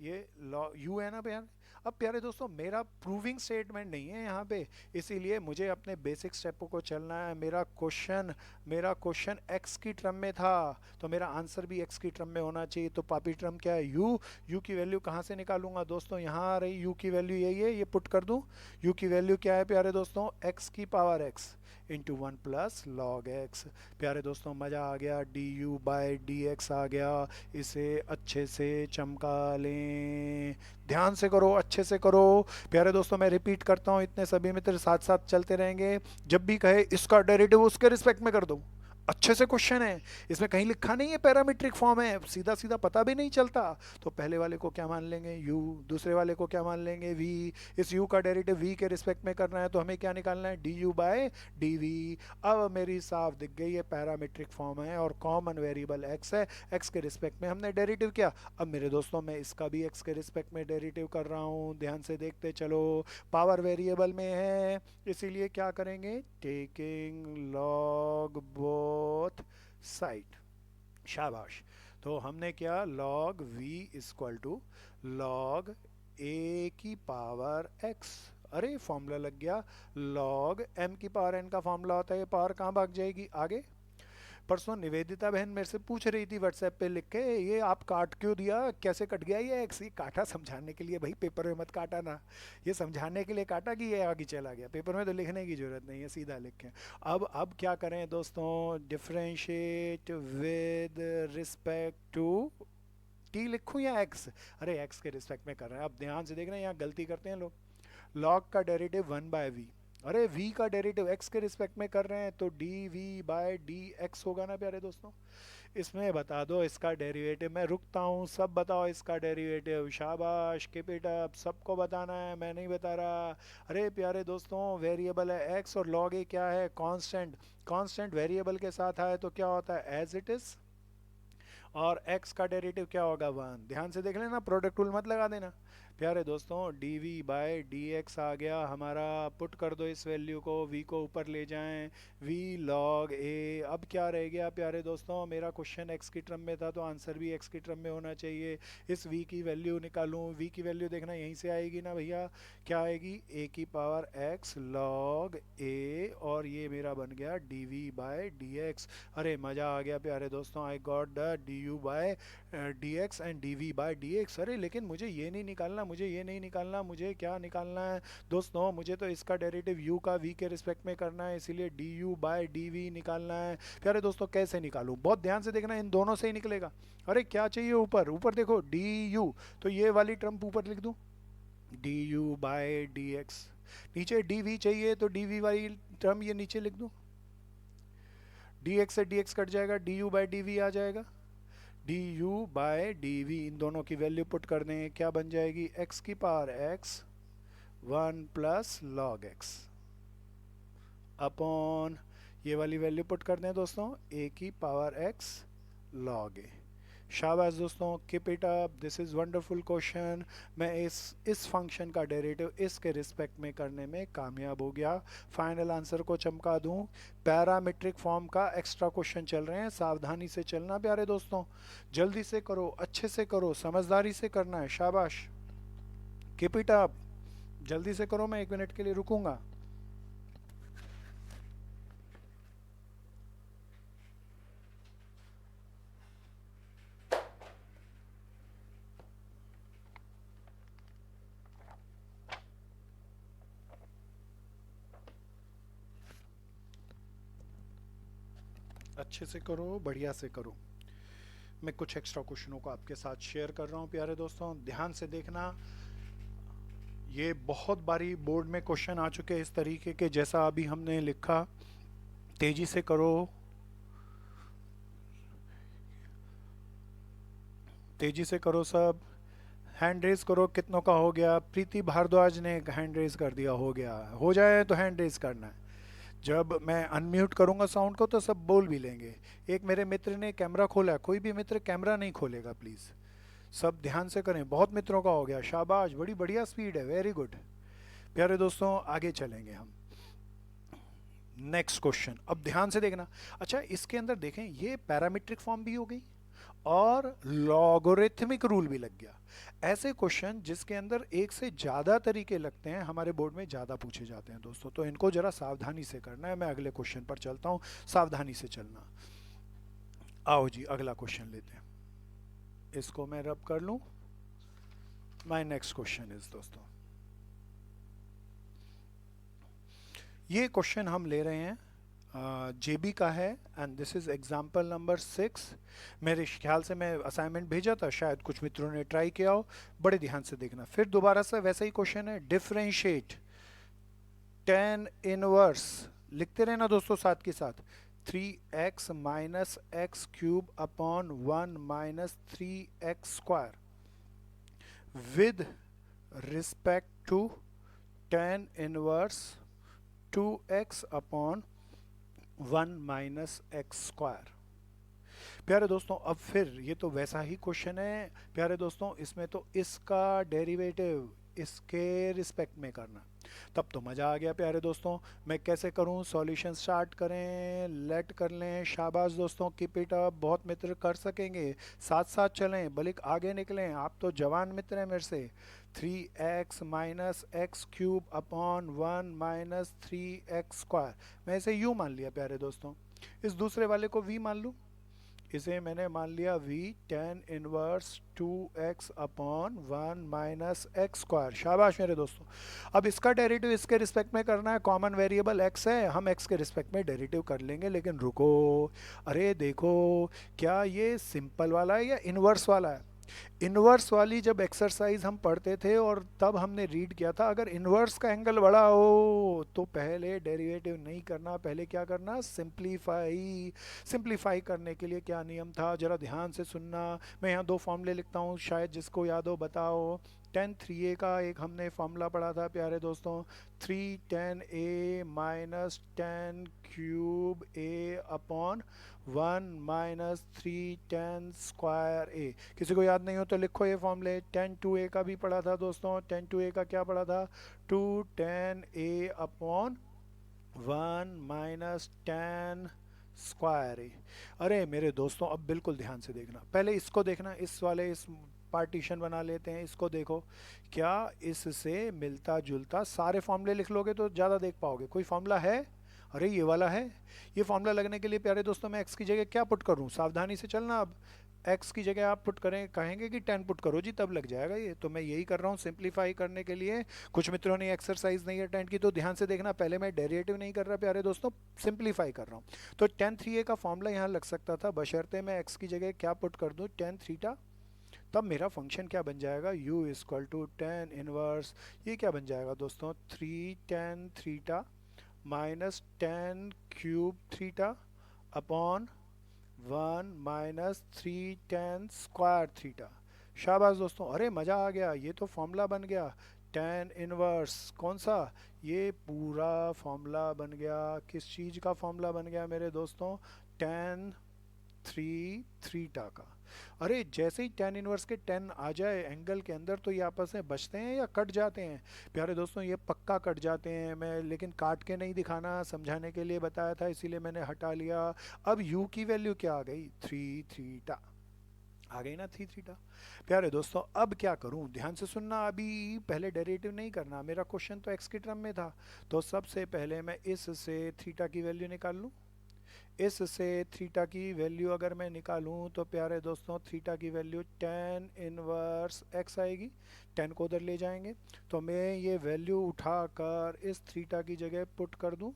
ये लॉ यू है ना प्यार। अब प्यारे दोस्तों, मेरा प्रूविंग स्टेटमेंट नहीं है यहाँ पे, इसीलिए मुझे अपने बेसिक स्टेपों को चलना है। मेरा क्वेश्चन एक्स की टर्म में था, तो मेरा आंसर भी एक्स की टर्म में होना चाहिए। तो पापी टर्म क्या है, यू। यू की वैल्यू कहाँ से निकालूंगा दोस्तों, यहाँ आ रही यू की वैल्यू, यही है, ये पुट कर दूँ। यू की वैल्यू क्या है प्यारे दोस्तों, एक्स की power X into one plus log X. प्यारे दोस्तों, मज़ा आ गया, D you by D X आ गया। इसे अच्छे से चमका लें, ध्यान से करो, अच्छे से करो। प्यारे दोस्तों, मैं रिपीट करता हूँ, इतने सभी मित्र साथ साथ चलते रहेंगे। जब भी कहे इसका डेरिवेटिव उसके रिस्पेक्ट में कर दो, अच्छे से क्वेश्चन है, इसमें कहीं लिखा नहीं है पैरामीट्रिक फॉर्म है, सीधा सीधा पता भी नहीं चलता। तो पहले वाले को क्या मान लेंगे, u, दूसरे वाले को क्या मान लेंगे, v। इस u का डेरिवेटिव v के रिस्पेक्ट में करना है तो हमें क्या निकालना है, D U by D V. अब मेरी साफ दिख गई है, पैरामीट्रिक फॉर्म है और कॉमन वेरिएबल x है, x के रिस्पेक्ट में हमने डेरिवेटिव किया। अब मेरे दोस्तों, मैं इसका भी x के रिस्पेक्ट में डेरिवेटिव कर रहा हूँ, ध्यान से देखते चलो। पावर वेरिएबल में है, इसीलिए क्या करेंगे, टेकिंग लॉग बोथ साइड, शाबाश। तो हमने क्या, log v equal to log a की पावर x। अरे फॉर्मूला लग गया, लॉग m की पावर n का फॉर्मूला होता है, ये पावर कहाँ भाग जाएगी आगे। परसों निवेदिता बहन मेरे से पूछ रही थी व्हाट्सएप पे लिख के, ये आप काट क्यों दिया, कैसे कट गया ये एक्स। ये काटा समझाने के लिए, भाई पेपर में मत काटा ना, ये समझाने के लिए काटा कि ये आगे चला गया, पेपर में तो लिखने की जरूरत नहीं है, सीधा लिख के। अब क्या करें दोस्तों, differentiate with respect to T लिखूं या एक्स। अरे एक्स के रिस्पेक्ट में कर रहे हैं। अब ध्यान से देखना, यहाँ गलती करते हैं लोग, लॉग का डेरिवेटिव वन बाय वी, अरे v का डेरिवेटिव x के रिस्पेक्ट में कर रहे हैं तो D V by D X होगा ना प्यारे दोस्तों। इसमें बता दो इसका डेरिवेटिव, मैं रुकता हूँ, सब बताओ इसका डेरिवेटिव, शाबाश, कीप इट अप, सबको बताना है, मैं नहीं बता रहा। अरे प्यारे दोस्तों, वेरिएबल है x और log a क्या है, कांस्टेंट। कांस्टेंट वेरिएबल के साथ आए तो क्या होता है, एज इट इज, और x का डेरिवेटिव क्या होगा, वन। ध्यान से देख लेना, प्रोडक्ट रूल मत लगा देना। प्यारे दोस्तों, D we by D X आ गया हमारा, पुट कर दो इस वैल्यू को, v को ऊपर ले जाएं, v log a। अब क्या रह गया प्यारे दोस्तों, मेरा क्वेश्चन x की टर्म में था तो आंसर भी x की टर्म में होना चाहिए। इस v की वैल्यू निकालूं, v की वैल्यू देखना यहीं से आएगी ना भैया, क्या आएगी, a की पावर x log a, और ये मेरा बन गया D we by D X. अरे मज़ा आ गया प्यारे दोस्तों, I got the D U by D X and D we by D X. अरे लेकिन मुझे ये नहीं निकालना, मुझे ये नहीं निकालना, मुझे क्या निकालना है दोस्तों, मुझे तो इसका डेरिवेटिव u का v के रिस्पेक्ट में करना है, इसीलिए D U by D V निकालना है। प्यारे दोस्तों, कैसे निकालूं, बहुत ध्यान से देखना, इन दोनों से ही निकलेगा। अरे क्या चाहिए ऊपर, ऊपर देखो डी यू, तो ये वाली टर्म ऊपर लिख दूं, D U by D X. नीचे डी वी चाहिए तो डी वी वाली टर्म ये नीचे लिख दूं, डी एक्स से डी एक्स कट जाएगा, D you by D V आ जाएगा, D U by D V, इन दोनों की वैल्यू पुट कर दें, क्या बन जाएगी, एक्स की power x 1 + log x upon, ये वाली वैल्यू पुट कर दें दोस्तों, ए की पावर एक्स log a। शाबाश दोस्तों, keep it up, this is wonderful question. मैं इस फंक्शन का डेरिवेटिव इसके रिस्पेक्ट में करने में कामयाब हो गया। फाइनल आंसर को चमका दूं, पैरामीट्रिक फॉर्म का एक्स्ट्रा क्वेश्चन चल रहे हैं, सावधानी से चलना प्यारे दोस्तों, जल्दी से करो, अच्छे से करो, समझदारी से करना है। शाबाश, कीप इट अप, जल्दी से करो, मैं 1 मिनट के लिए रुकूंगा। अच्छे से करो, बढ़िया से करो। मैं कुछ एक्स्ट्रा क्वेश्चनों को आपके साथ शेयर कर रहा हूँ प्यारे दोस्तों, ध्यान से देखना। ये बहुत बारी बोर्ड में क्वेश्चन आ चुके हैं इस तरीके के, जैसा अभी हमने लिखा। तेजी से करो, तेजी से करो सब। हैंड रेज करो, कितनों का हो गया? प्रीति भारद्वाज ने हैंड रेज कर दिया, हो गया। हो जाए तो हैंड रेज करना है। जब मैं अनम्यूट करूंगा साउंड को तो सब बोल भी लेंगे। एक मेरे मित्र ने कैमरा खोला, कोई भी मित्र कैमरा नहीं खोलेगा प्लीज़, सब ध्यान से करें। बहुत मित्रों का हो गया, शाबाश, बड़ी बढ़िया स्पीड है, वेरी गुड। प्यारे दोस्तों, आगे चलेंगे हम। नेक्स्ट क्वेश्चन, अब ध्यान से देखना। अच्छा, इसके अंदर देखें, ये पैरामीट्रिक फॉर्म भी हो गई और लॉगरिथमिक रूल भी लग गया। ऐसे क्वेश्चन जिसके अंदर एक से ज़्यादा तरीके लगते हैं, हमारे बोर्ड में ज़्यादा पूछे जाते हैं दोस्तों, तो इनको ज़रा सावधानी से करना है। मैं अगले क्वेश्चन पर चलता हूँ, सावधानी से चलना। आओ जी, अगला क्वेश्चन लेते हैं, इसको मैं रब कर लूँ। माय नेक्स्ट क्वेश्चन इज दोस्तों, ये क्वेश्चन हम ले रहे हैं जेबी का है, and this is example number 6। मेरे ख्याल से मैं असाइनमेंट भेजा था, शायद कुछ मित्रों ने ट्राई किया हो। बड़े ध्यान से देखना, फिर दोबारा से वैसा ही क्वेश्चन है। डिफरेंशिएट tan इनवर्स, लिखते रहना दोस्तों साथ के साथ, 3x minus X cube upon 1 minus 3x² with respect to tan inverse 2x upon 1 minus x²। प्यारे दोस्तों, अब फिर ये तो वैसा ही क्वेश्चन है प्यारे दोस्तों, इसमें तो इसका डेरिवेटिव इसके रिस्पेक्ट में करना, तब तो मज़ा आ गया प्यारे दोस्तों। मैं कैसे करूं? सॉल्यूशन स्टार्ट करें, लेट कर लें। शाबाश दोस्तों, कीप इट अप, बहुत मित्र कर सकेंगे। साथ साथ चलें, बल्कि आगे निकलें, आप तो जवान मित्र हैं मेरे से। 3x minus X cube upon 1 minus 3x², मैं इसे यू मान लिया प्यारे दोस्तों। इस दूसरे वाले को v मान लूँ, इसे मैंने मान लिया v tan inverse 2x upon 1 minus x²। शाबाश मेरे दोस्तों। अब इसका डेरिवेटिव इसके रिस्पेक्ट में करना है, कॉमन वेरिएबल x है, हम x के रिस्पेक्ट में डेरिवेटिव कर लेंगे। लेकिन रुको, अरे देखो, क्या ये सिंपल वाला है या इनवर्स वाला है? इनवर्स वाली जब एक्सरसाइज हम पढ़ते थे और तब हमने रीड किया था, अगर इनवर्स का एंगल बड़ा हो तो पहले डेरिवेटिव नहीं करना, पहले क्या करना? सिंप्लीफाई। सिंप्लीफाई करने के लिए क्या नियम था, जरा ध्यान से सुनना। मैं यहाँ 2 फॉर्मूले लिखता हूँ, शायद जिसको याद हो बताओ। tan 3a का एक हमने फॉर्मूला पढ़ा था प्यारे दोस्तों, 3 tan a minus tan cube a upon 1 minus 3 tan² a। किसी को याद नहीं हो तो लिखो ये फॉर्मूले। tan 2a का भी पढ़ा था दोस्तों, tan 2a का क्या पढ़ा था? 2 tan a upon 1 minus tan²a। अरे मेरे दोस्तों, अब बिल्कुल ध्यान से देखना, पहले इसको देखना, इस वाले इस पार्टीशन बना लेते हैं, इसको देखो, क्या इससे मिलता जुलता सारे फॉर्मूले लिख लोगे तो ज़्यादा देख पाओगे। कोई फॉर्मूला है? अरे ये वाला है। ये फॉर्मूला लगने के लिए प्यारे दोस्तों मैं x की जगह क्या पुट करूं? सावधानी से चलना। अब x की जगह आप पुट करें, कहेंगे कि 10 पुट करो जी, तब लग जाएगा ये, तो मैं यही कर रहा हूँ सिंप्लीफाई करने के लिए। कुछ मित्रों ने एक्सरसाइज नहीं अटेंड की तो ध्यान से देखना, पहले मैं डेरिवेटिव नहीं कर रहा प्यारे दोस्तों, सिंप्लीफाई कर रहा हूँ। तो tan 3a का फॉर्मूला यहाँ लग सकता था, बशर्ते मैं x की जगह क्या पुट कर दूँ? tan theta. तब मेरा फंक्शन क्या बन जाएगा? u equal to tan inverse, ये क्या बन जाएगा दोस्तों? 3 tan theta minus tan cube theta upon 1 - 3 tan² theta. शाबाश दोस्तों, अरे मज़ा आ गया, ये तो फॉर्मूला बन गया। टेन इनवर्स कौन सा, ये पूरा फॉर्मूला बन गया। किस चीज़ का फॉर्मूला बन गया मेरे दोस्तों, टेन थ्री थीटा का। अरे जैसे ही टेन इनवर्स के 10 आ जाए एंगल के अंदर, तो ये आपस में बचते हैं या कट जाते हैं? प्यारे दोस्तों, ये पक्का कट जाते हैं। मैं लेकिन काट के नहीं दिखाना, समझाने के लिए बताया था, इसीलिए मैंने हटा लिया। अब u की वैल्यू क्या आ गई, 3 थीटा आ गई ना, 3 थीटा। प्यारे दोस्तों, अब क्या करूं, ध्यान से सुनना। अभी पहले डेरिवेटिव नहीं करना, मेरा क्वेश्चन तो x की टर्म में था। तो सबसे पहले मैं इस से थीटा की वैल्यू निकाल लूं। इस से थीटा की वैल्यू अगर मैं निकालूं तो प्यारे दोस्तों, थीटा की वैल्यू टेन इनवर्स x आएगी। 10 को उधर ले जाएंगे, तो मैं ये वैल्यू उठाकर इस थीटा की जगह पुट कर दूं,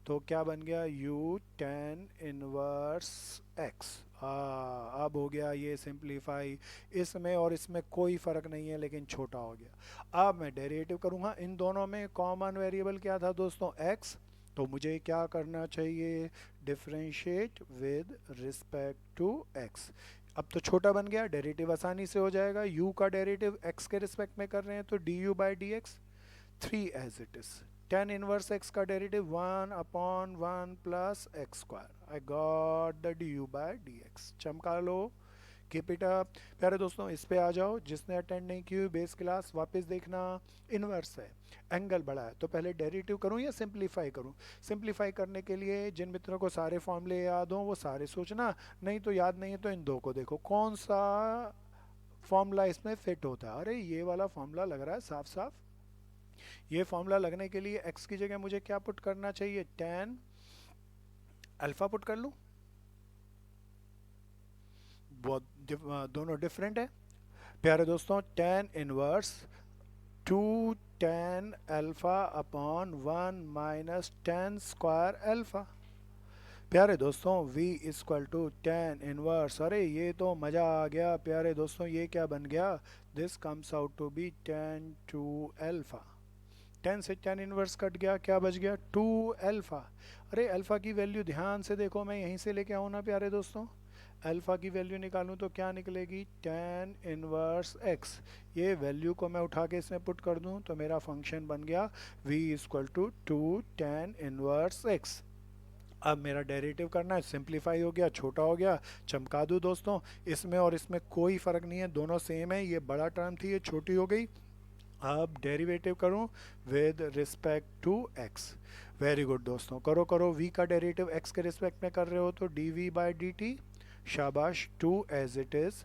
तो क्या बन गया, u टेन इनवर्स x। अब हो गया ये सिंप्लीफाई। इसमें और इसमें कोई फ़र्क नहीं है, लेकिन छोटा हो गया। अब मैं डेरिवेटिव करूँगा। इन दोनों में कॉमन वेरिएबल क्या था दोस्तों, x। तो मुझे क्या करना चाहिए, differentiate with respect to x। अब तो छोटा बन गया, डेरिवेटिव आसानी से हो जाएगा। u का डेरिवेटिव x के रिस्पेक्ट में कर रहे हैं, तो du/dx 3 as it is. Tan inverse x का derivative 1/1 + x²। I got the du/dx। चमका लो, कीप इट अप। प्यारे दोस्तों, इस पे आ जाओ। जिसने अटेंड नहीं की हुई बेस क्लास, वापस देखना। इनवर्स है, एंगल बड़ा है, तो पहले डेरिवेटिव करूं या सिंप्लीफाई करूं? सिंप्लीफाई करने के लिए जिन मित्रों को सारे फॉर्मूले याद हों वो सारे सोचना, नहीं तो याद नहीं है तो इन दो को देखो कौन सा फॉर्मूला इसमें फिट होता है। अरे ये वाला फॉर्मूला लग रहा है साफ साफ। ये फॉर्मूला लगने के लिए x की जगह मुझे क्या पुट करना चाहिए, टेन अल्फा पुट कर लूं। बहुत दोनों डिफरेंट है। प्यारे दोस्तों, tan inverse 2 tan alpha upon 1 - 10² alpha. प्यारे दोस्तों, v = टेन इनवर्स। अरे ये तो मज़ा आ गया प्यारे दोस्तों, ये क्या बन गया, this comes out to be 10 2 alpha. 10 से टेन इनवर्स कट गया, क्या बच गया, 2 अल्फा। अरे अल्फा की वैल्यू ध्यान से देखो, मैं यहीं से लेके आऊँ ना प्यारे दोस्तों। अल्फा की वैल्यू निकालूं तो क्या निकलेगी, टेन इनवर्स x। ये वैल्यू को मैं उठा के इसमें पुट कर दूं, तो मेरा फंक्शन बन गया v = 2 टेन इनवर्स x। अब मेरा डेरिवेटिव करना है, सिंप्लीफाई हो गया, छोटा हो गया। चमका दूं दोस्तों, इसमें और इसमें कोई फ़र्क नहीं है, दोनों सेम है। ये बड़ा टर्म थी, ये छोटी हो गई। अब डेरिवेटिव करूं with respect to x। Very good दोस्तों, करो करो। v का डेरिवेटिव x के रिस्पेक्ट में कर रहे हो तो dv/dt। शाबाश, 2 as it is.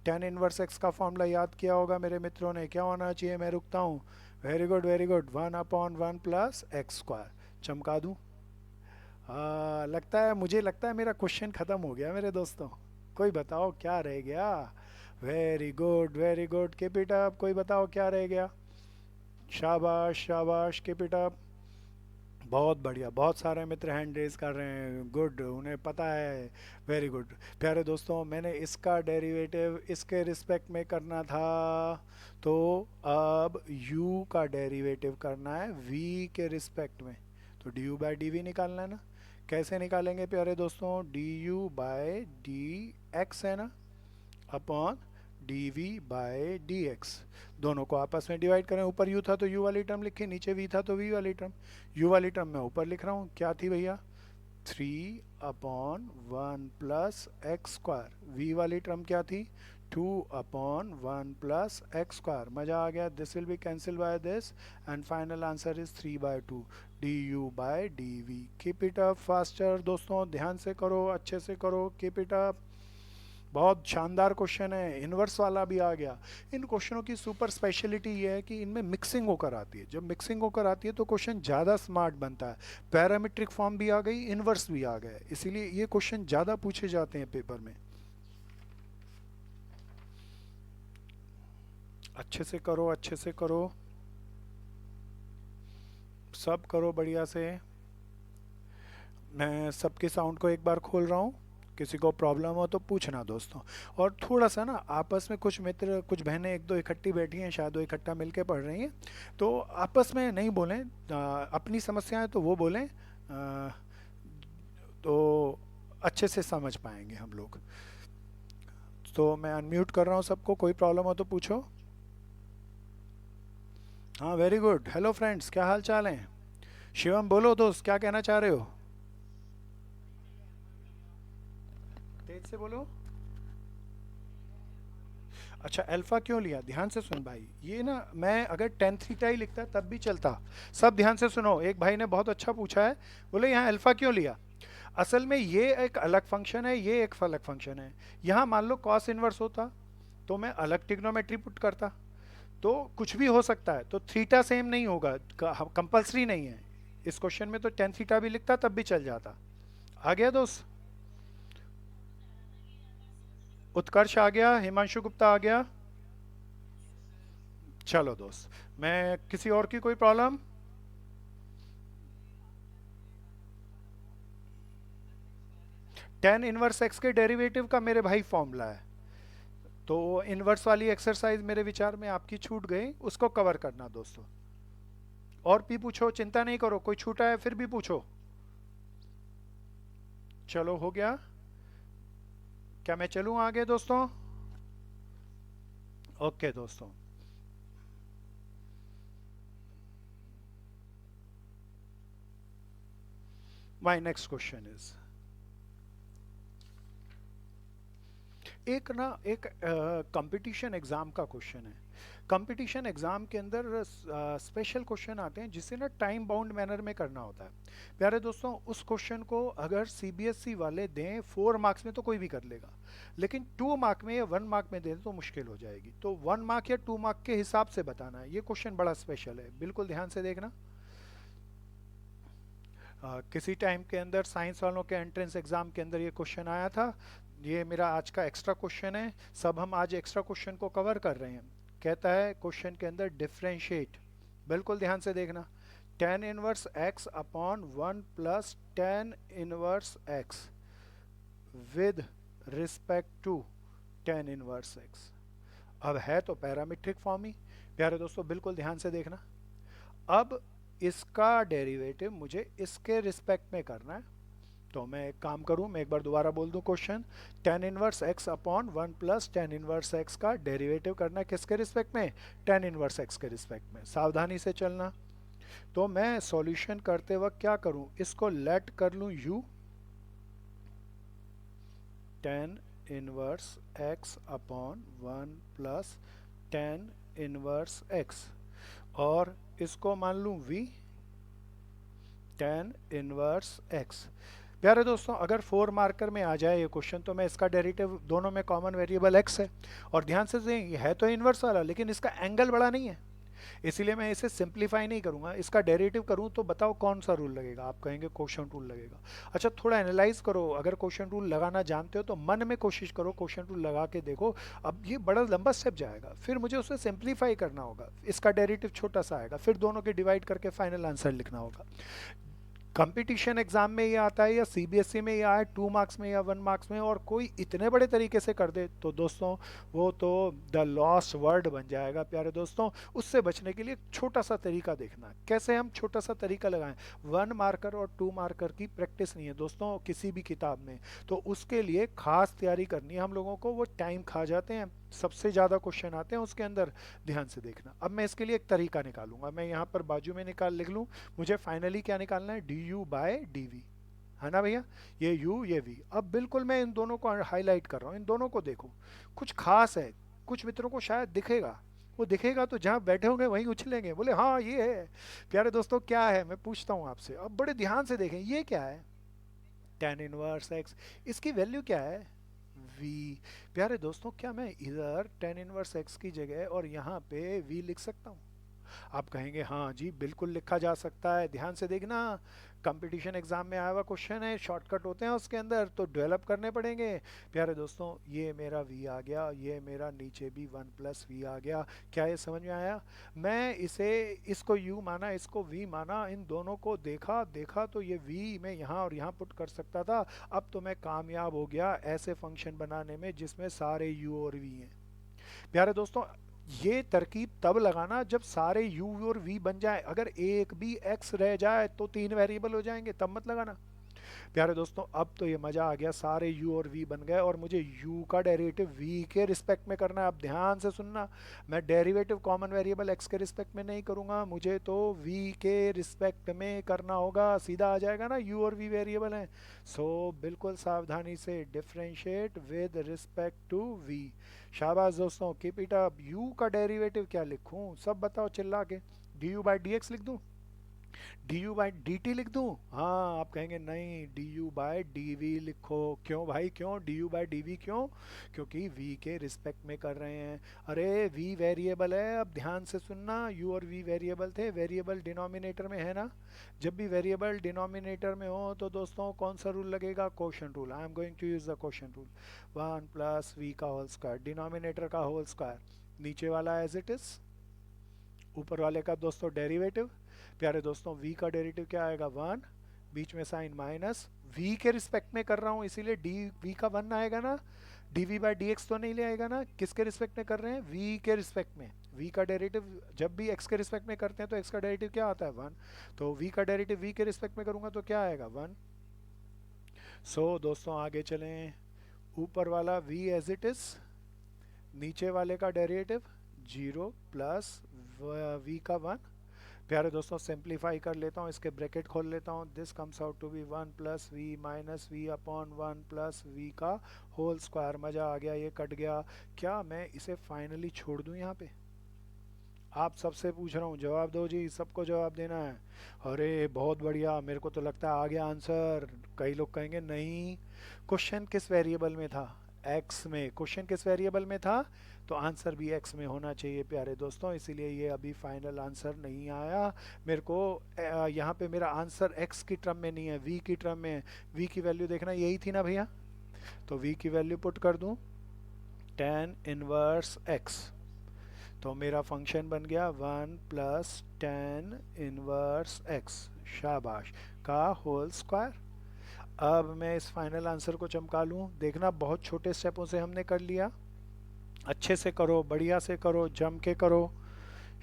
Tan inverse x का फॉर्मूला याद किया होगा मेरे मित्रों ने, क्या होना चाहिए, मैं रुकता हूँ। Very good very good, 1/1 + x²। चमका दूं। लगता है, मुझे लगता है मेरा क्वेश्चन ख़त्म हो गया मेरे दोस्तों। कोई बताओ क्या रह गया। Very good very good, keep it up. कोई बताओ क्या रह गया। शाबाश शाबाश, कीप इट अप। बहुत बढ़िया, बहुत सारे मित्र हैंड रेज कर रहे हैं, गुड, उन्हें पता है। Very good. प्यारे दोस्तों, मैंने इसका डेरिवेटिव इसके रिस्पेक्ट में करना था, तो अब u का डेरिवेटिव करना है v के रिस्पेक्ट में, तो du/dv निकालना है ना। कैसे निकालेंगे प्यारे दोस्तों, du/dx है ना, अपॉन dv/dx। दोनों को आपस में डिवाइड करें, ऊपर u था तो u वाली टर्म लिखी, नीचे v था तो v वाली टर्म। u वाली टर्म मैं ऊपर लिख रहा हूँ, क्या थी भैया, 3/1 + x²। v वाली टर्म क्या थी, 2/1 + x²। मज़ा आ गया। This will be cancel by this and final answer is 3/2 du/dv। Keep it up faster दोस्तों, ध्यान से करो, अच्छे से करो, कीप इट अप। बहुत शानदार क्वेश्चन है, इन्वर्स वाला भी आ गया। इन क्वेश्चनों की सुपर स्पेशलिटी ये है कि इनमें मिक्सिंग होकर आती है। जब मिक्सिंग होकर आती है तो क्वेश्चन ज़्यादा स्मार्ट बनता है। पैरामीट्रिक फॉर्म भी आ गई, इन्वर्स भी आ गए, इसीलिए ये क्वेश्चन ज़्यादा पूछे जाते हैं पेपर में। अच्छे से करो, अच्छे से करो, सब करो बढ़िया से। मैं सबके साउंड को एक बार खोल रहा हूँ, किसी को प्रॉब्लम हो तो पूछना दोस्तों। और थोड़ा सा ना आपस में, कुछ मित्र कुछ बहनें एक दो इकट्ठी बैठी हैं, शायद वो इकट्ठा मिलके पढ़ रही हैं, तो आपस में नहीं बोलें। अपनी समस्याएं तो वो बोलें। तो अच्छे से समझ पाएंगे हम लोग। तो मैं अनम्यूट कर रहा हूँ सबको, कोई प्रॉब्लम हो तो पूछो। हाँ, वेरी गुड। हेलो फ्रेंड्स, क्या हाल चाल है? शिवम बोलो दोस्त, क्या कहना चाह रहे हो? तेज से बोलो। अच्छा, अल्फा क्यों लिया? ध्यान से सुन भाई, ये ना मैं अगर टेन थीटा ही लिखता तब भी चलता। सब ध्यान से सुनो, एक भाई ने बहुत अच्छा पूछा है, बोले यहाँ अल्फा क्यों लिया। असल में ये एक अलग फंक्शन है, ये एक अलग फंक्शन है। यहाँ मान लो कॉस इनवर्स होता तो मैं अलग ट्रिग्नोमेट्री पुट करता। तो कुछ भी हो सकता है, तो थीटा सेम नहीं होगा, कंपलसरी नहीं है। इस क्वेश्चन में तो टेन थीटा भी लिखता तब भी चल जाता। आ गया दोस्त? उत्कर्ष आ गया, हिमांशु गुप्ता आ गया। चलो दोस्त, मैं किसी और की कोई प्रॉब्लम? टेन इनवर्स एक्स के डेरिवेटिव का मेरे भाई फॉर्मूला है। तो इनवर्स वाली एक्सरसाइज मेरे विचार में आपकी छूट गई, उसको कवर करना दोस्तों। और भी पूछो, चिंता नहीं करो, कोई छूटा है फिर भी पूछो। चलो, हो गया? क्या मैं चलूं आगे दोस्तों? ओके दोस्तों। माय नेक्स्ट क्वेश्चन इज, एक ना एक कंपटीशन एग्जाम का क्वेश्चन है। कंपटीशन एग्जाम के अंदर स्पेशल क्वेश्चन आते हैं जिसे ना टाइम बाउंड मैनर में करना होता है। प्यारे दोस्तों, उस क्वेश्चन को अगर सीबीएसई वाले दें 4 मार्क्स में तो कोई भी कर लेगा, लेकिन 2 मार्क में या 1 मार्क में दें तो मुश्किल हो जाएगी। तो 1 मार्क या 2 मार्क के हिसाब से बताना है। ये क्वेश्चन बड़ा स्पेशल है, बिल्कुल ध्यान से देखना। किसी टाइम के अंदर साइंस वालों के एंट्रेंस एग्जाम के अंदर ये क्वेश्चन आया था। ये मेरा आज का एक्स्ट्रा क्वेश्चन है। सब हम आज एक्स्ट्रा क्वेश्चन को कवर कर रहे हैं। कहता है क्वेश्चन के अंदर डिफरेंशिएट, बिल्कुल ध्यान से देखना, tan inverse x upon 1 + tan inverse x with respect to tan inverse x. अब है तो पैरामीट्रिक फॉर्म ही। प्यारे दोस्तों बिल्कुल ध्यान से देखना। अब इसका डेरिवेटिव मुझे इसके रिस्पेक्ट में करना है। तो मैं एक काम करूं, मैं एक बार दोबारा बोल दूं question. Ten inverse x upon 1 + tan inverse x का डेरिवेटिव करना है किसके रिस्पेक्ट में? टेन इनवर्स एक्स के रिस्पेक्ट में। सावधानी से चलना। तो मैं सॉल्यूशन करते वक्त क्या करूं, इसको लेट कर लूं u, ten inverse x upon 1 + tan inverse x, और इसको मान लूं v, टेन इनवर्स एक्स। प्यारे दोस्तों, अगर 4 मार्कर में आ जाए ये क्वेश्चन तो मैं इसका डेरिवेटिव, दोनों में कॉमन वेरिएबल x है। और ध्यान से दें, ये है तो इन्वर्स वाला लेकिन इसका एंगल बड़ा नहीं है, इसीलिए मैं इसे सिंप्लीफाई नहीं करूंगा। इसका डेरिवेटिव करूं तो बताओ कौन सा रूल लगेगा? आप कहेंगे क्वोशंट रूल लगेगा। अच्छा, थोड़ा एनालाइज करो, अगर क्वोशंट रूल लगाना जानते हो तो मन में कोशिश करो, क्वोशंट रूल लगा के देखो। अब ये बड़ा लंबा स्टेप जाएगा, फिर मुझे उसे सिंप्लीफाई करना होगा, इसका डेरिवेटिव छोटा सा आएगा, फिर दोनों के डिवाइड करके फाइनल आंसर लिखना होगा। कंपटीशन एग्जाम में ये आता है या सीबीएसई में ये आए 2 मार्क्स में या 1 मार्क्स में, और कोई इतने बड़े तरीके से कर दे तो दोस्तों वो तो द लॉस्ट वर्ड बन जाएगा। प्यारे दोस्तों, उससे बचने के लिए छोटा सा तरीका देखना, कैसे हम छोटा सा तरीका लगाएं। 1 मार्कर और 2 मार्कर की प्रैक्टिस नहीं है दोस्तों किसी भी किताब में, तो उसके लिए खास तैयारी करनी है हम लोगों को। वो टाइम खा जाते हैं, सबसे ज़्यादा क्वेश्चन आते हैं उसके अंदर। ध्यान से देखना। अब मैं इसके लिए एक तरीका निकालूंगा, मैं यहाँ पर बाजू में लिख लूँ। मुझे फाइनली क्या निकालना है? du/dv, है ना भैया? ये u ये v। अब बिल्कुल मैं इन दोनों को हाईलाइट कर रहा हूँ, इन दोनों को देखो, कुछ खास है। कुछ मित्रों को शायद दिखेगा, वो दिखेगा तो जहाँ बैठे होंगे वहीं उछलेंगे, बोले हाँ ये है। प्यारे दोस्तों, क्या है मैं पूछता हूँ आपसे, अब बड़े ध्यान से देखें, ये क्या है? टेन इनवर्स एक्स, इसकी वैल्यू क्या है? v। प्यारे दोस्तों, क्या मैं इधर टेन इनवर्स एक्स की जगह और यहाँ पे v लिख सकता हूँ? आप कहेंगे हाँ जी बिल्कुल लिखा जा सकता है। ध्यान से देखना, कंपटीशन एग्जाम में आया हुआ क्वेश्चन है, शॉर्टकट होते हैं उसके अंदर तो डेवलप करने पड़ेंगे। प्यारे दोस्तों, ये मेरा v आ गया, ये मेरा नीचे भी 1 + v आ गया। क्या ये समझ में आया? मैं इसे, इसको u माना, इसको v माना, इन दोनों को देखा देखा तो ये v मैं यहाँ और यहाँ पुट कर सकता था। अब तो मैं कामयाब हो गया ऐसे फंक्शन बनाने में जिसमें सारे u और v हैं। प्यारे दोस्तों, ये तरकीब तब लगाना जब सारे u और v बन जाए। अगर एक भी x रह जाए तो 3 वेरिएबल हो जाएंगे, तब मत लगाना। प्यारे दोस्तों अब तो ये मजा आ गया, सारे u और v बन गए, और मुझे u का डेरिवेटिव v के रिस्पेक्ट में करना है। अब ध्यान से सुनना, मैं डेरिवेटिव कॉमन वेरिएबल x के रिस्पेक्ट में नहीं करूंगा, मुझे तो v के रिस्पेक्ट में करना होगा। सीधा आ जाएगा ना, u और v वेरिएबल हैं। सो बिल्कुल सावधानी से differentiate with respect to v। शाबाश दोस्तों, कीप इट अप। u का डेरिवेटिव क्या लिखूं, सब बताओ चिल्ला के। du बाई dx लिख दूं, D you by D t लिख दूं? हाँ, आप कहेंगे नहीं, d you by D v लिखो। क्यों भाई, क्यों d you by D v, क्यों? क्योंकि v के रिस्पेक्ट में कर रहे हैं। अरे v वेरिएबल है, अब ध्यान से सुनना, u और v वेरिएबल थे, वेरिएबल डिनोमिनेटर में है ना। जब भी वेरिएबल डिनोमिनेटर में हो तो दोस्तों कौन सा रूल लगेगा? Quotient rule. I am going to use the quotient rule. One plus v का होल स्क्वायर, डिनोमिनेटर का होल स्क्वायर, नीचे वाला एज इट इज, ऊपर वाले का दोस्तों डेरिवेटिव। प्यारे दोस्तों v का डेरिवेटिव क्या आएगा? वन, बीच में साइन माइनस, v के रिस्पेक्ट में कर रहा हूँ इसीलिए डी v का वन आएगा ना, d we by D x तो नहीं ले आएगा ना। किसके रिस्पेक्ट में कर रहे हैं? v के रिस्पेक्ट में। v का डेरिवेटिव जब भी x के रिस्पेक्ट में करते हैं तो x का डेरिवेटिव क्या आता है? वन। तो v का डेरिवेटिव v के रिस्पेक्ट में करूंगा तो क्या आएगा? वन। सो दोस्तों आगे चलें, ऊपर वाला v एज इट इज, नीचे वाले का डेरिवेटिव जीरो प्लस v का वन। प्यारे दोस्तों सिंप्लीफाई कर लेता हूँ, इसके ब्रैकेट खोल लेता हूँ। This comes out to be one plus v minus v upon one plus v का होल स्क्वायर। मज़ा आ गया, ये कट गया। क्या मैं इसे फाइनली छोड़ दूँ यहाँ पे? आप सबसे पूछ रहा हूँ, जवाब दो जी, सबको जवाब देना है। अरे बहुत बढ़िया, मेरे को तो लगता है आ गया आंसर। कई लोग कहेंगे नहीं, क्वेश्चन किस वेरिएबल में था? एक्स में। क्वेश्चन किस वेरिएबल में था तो आंसर भी एक्स में होना चाहिए प्यारे दोस्तों, इसीलिए ये अभी फाइनल आंसर नहीं आया मेरे को। यहाँ पे मेरा आंसर एक्स की टर्म में नहीं है, वी की टर्म में है। वी की वैल्यू देखना यही थी ना भैया, तो वी की वैल्यू पुट कर दूं टेन इनवर्स एक्स, तो मेरा फंक्शन बन गया one plus ten inverse x, शाबाश, का होल स्क्वायर। अब मैं इस फाइनल आंसर को चमका लूँ, देखना बहुत छोटे स्टेपों से हमने कर लिया। अच्छे से करो, बढ़िया से करो, जम के करो।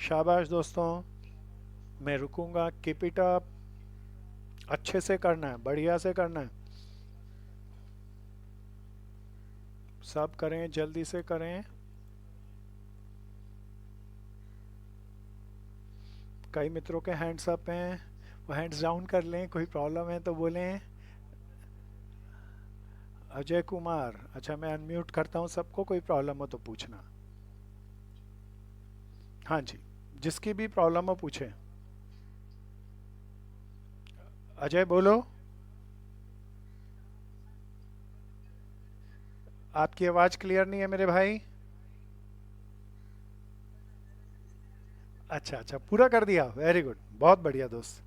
शाबाश दोस्तों, मैं रुकूंगा, कीप इट अप। अच्छे से करना है, बढ़िया से करना है, सब करें, जल्दी से करें। कई मित्रों के हैंड्स अप हैं, वो हैंड्स डाउन कर लें, कोई प्रॉब्लम है तो बोलें। अजय कुमार, अच्छा मैं अनम्यूट करता हूँ सबको, कोई प्रॉब्लम हो तो पूछना। हाँ जी, जिसकी भी प्रॉब्लम हो पूछें। अजय बोलो, आपकी आवाज़ क्लियर नहीं है मेरे भाई। अच्छा अच्छा, पूरा कर दिया, वेरी गुड, बहुत बढ़िया दोस्त।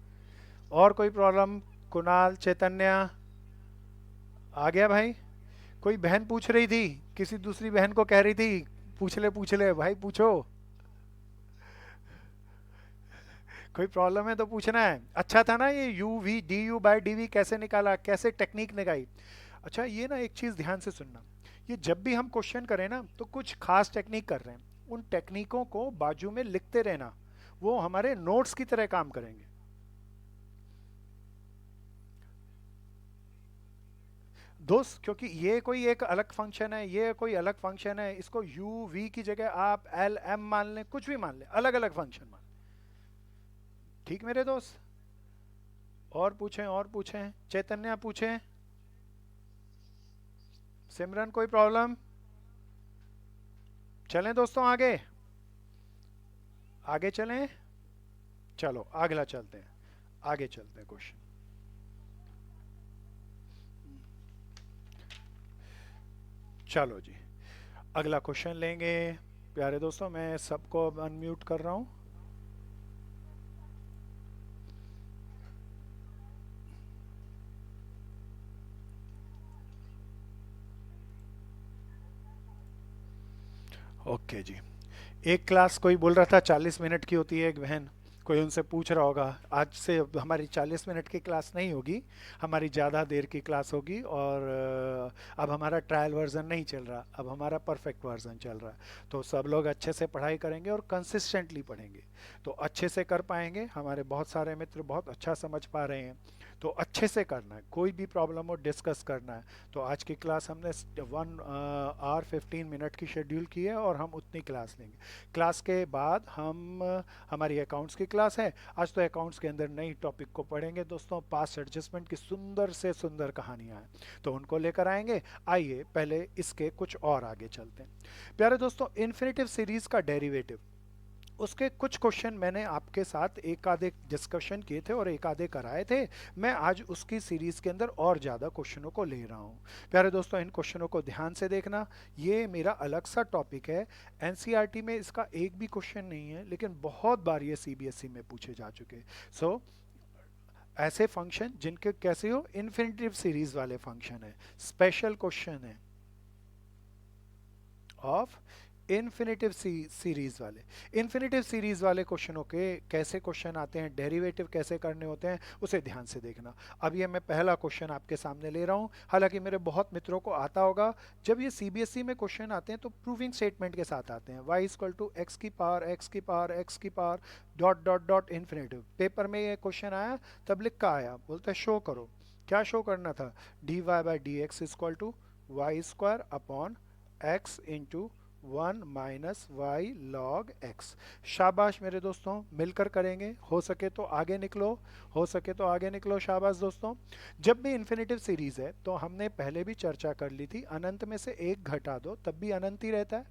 और कोई प्रॉब्लम? कुणाल, चैतन्य, आ गया भाई? कोई बहन पूछ रही थी, किसी दूसरी बहन को कह रही थी पूछ ले भाई, पूछो। कोई प्रॉब्लम है तो पूछना है। अच्छा था ना ये u v d you by D v कैसे निकाला, कैसे टेक्निक निकाली। अच्छा ये ना एक चीज़ ध्यान से सुनना, ये जब भी हम क्वेश्चन करें ना तो कुछ खास टेक्निक कर रहे हैं, उन टेक्निकों को बाजू में लिखते रहना, वो हमारे नोट्स की तरह काम करेंगे दोस्त। क्योंकि ये कोई एक अलग फंक्शन है, ये कोई अलग फंक्शन है, इसको यू वी की जगह आप एल एम मान लें, कुछ भी मान लें, अलग अलग फंक्शन मान लें। ठीक मेरे दोस्त? और पूछें, और पूछें, चैतन्य पूछें, सिमरन कोई प्रॉब्लम? चलें दोस्तों आगे, आगे चलें। चलो अगला चलते हैं, आगे चलते हैं क्वेश्चन। चलो जी, अगला क्वेश्चन लेंगे। प्यारे दोस्तों मैं सबको अनम्यूट कर रहा हूँ। ओके जी, एक क्लास कोई बोल रहा था 40 मिनट की होती है एक बहन, कोई उनसे पूछ रहा होगा, आज से हमारी 40 मिनट की क्लास नहीं होगी, हमारी ज़्यादा देर की क्लास होगी। और अब हमारा ट्रायल वर्जन नहीं चल रहा, अब हमारा परफेक्ट वर्जन चल रहा है। तो सब लोग अच्छे से पढ़ाई करेंगे और कंसिस्टेंटली पढ़ेंगे तो अच्छे से कर पाएंगे। हमारे बहुत सारे मित्र बहुत अच्छा समझ पा रहे हैं, तो अच्छे से करना है, कोई भी प्रॉब्लम हो डिस्कस करना है। तो आज की क्लास हमने 1 आवर 15 मिनट की शेड्यूल की है और हम उतनी क्लास लेंगे। क्लास के बाद हम हमारी अकाउंट्स की क्लास है। आज तो अकाउंट्स के अंदर नई टॉपिक को पढ़ेंगे दोस्तों, पास्ट एडजस्टमेंट की सुंदर से सुंदर कहानियाँ हैं, तो उनको लेकर आएंगे। आइए पहले इसके कुछ और आगे चलते हैं। प्यारे दोस्तों, इन्फिनेटिव सीरीज का डेरिवेटिव, उसके कुछ क्वेश्चन मैंने आपके साथ एक आधे डिस्कशन किए थे और एक आधे कराए थे। मैं आज उसकी सीरीज के अंदर और ज़्यादा क्वेश्चनों को ले रहा हूँ। प्यारे दोस्तों, इन क्वेश्चनों को ध्यान से देखना, ये मेरा अलग सा टॉपिक है। एनसीईआरटी में इसका एक भी क्वेश्चन नहीं है, लेकिन बहुत बार ये सीबीएसई में पूछे जा चुके। सो ऐसे फंक्शन जिनके कैसे हो, इन्फिनिटिव सीरीज वाले फंक्शन है, स्पेशल क्वेश्चन है ऑफ इन्फिनेटिव सीरीज वाले। इन्फिनेटिव सीरीज वाले क्वेश्चनों के कैसे क्वेश्चन आते हैं, डेरिवेटिव कैसे करने होते हैं, उसे ध्यान से देखना। अब ये मैं पहला क्वेश्चन आपके सामने ले रहा हूँ, हालांकि मेरे बहुत मित्रों को आता होगा। जब ये सीबीएसई में क्वेश्चन आते हैं तो प्रूविंग स्टेटमेंट के साथ आते हैं, y इक्वल टू एक्स की पावर एक्स की पावर एक्स की power dot dot dot infinitive. Paper में ये क्वेश्चन आया तब लिख का आया, बोलते हैं शो करो। क्या शो करना था? D Y by D x equal to y square upon x into 1 - y log x। शाबाश मेरे दोस्तों, मिलकर करेंगे, हो सके तो आगे निकलो, हो सके तो आगे निकलो। शाबाश दोस्तों। जब भी इन्फिनेटिव सीरीज है तो हमने पहले भी चर्चा कर ली थी, अनंत में से एक घटा दो तब भी अनंत ही रहता है।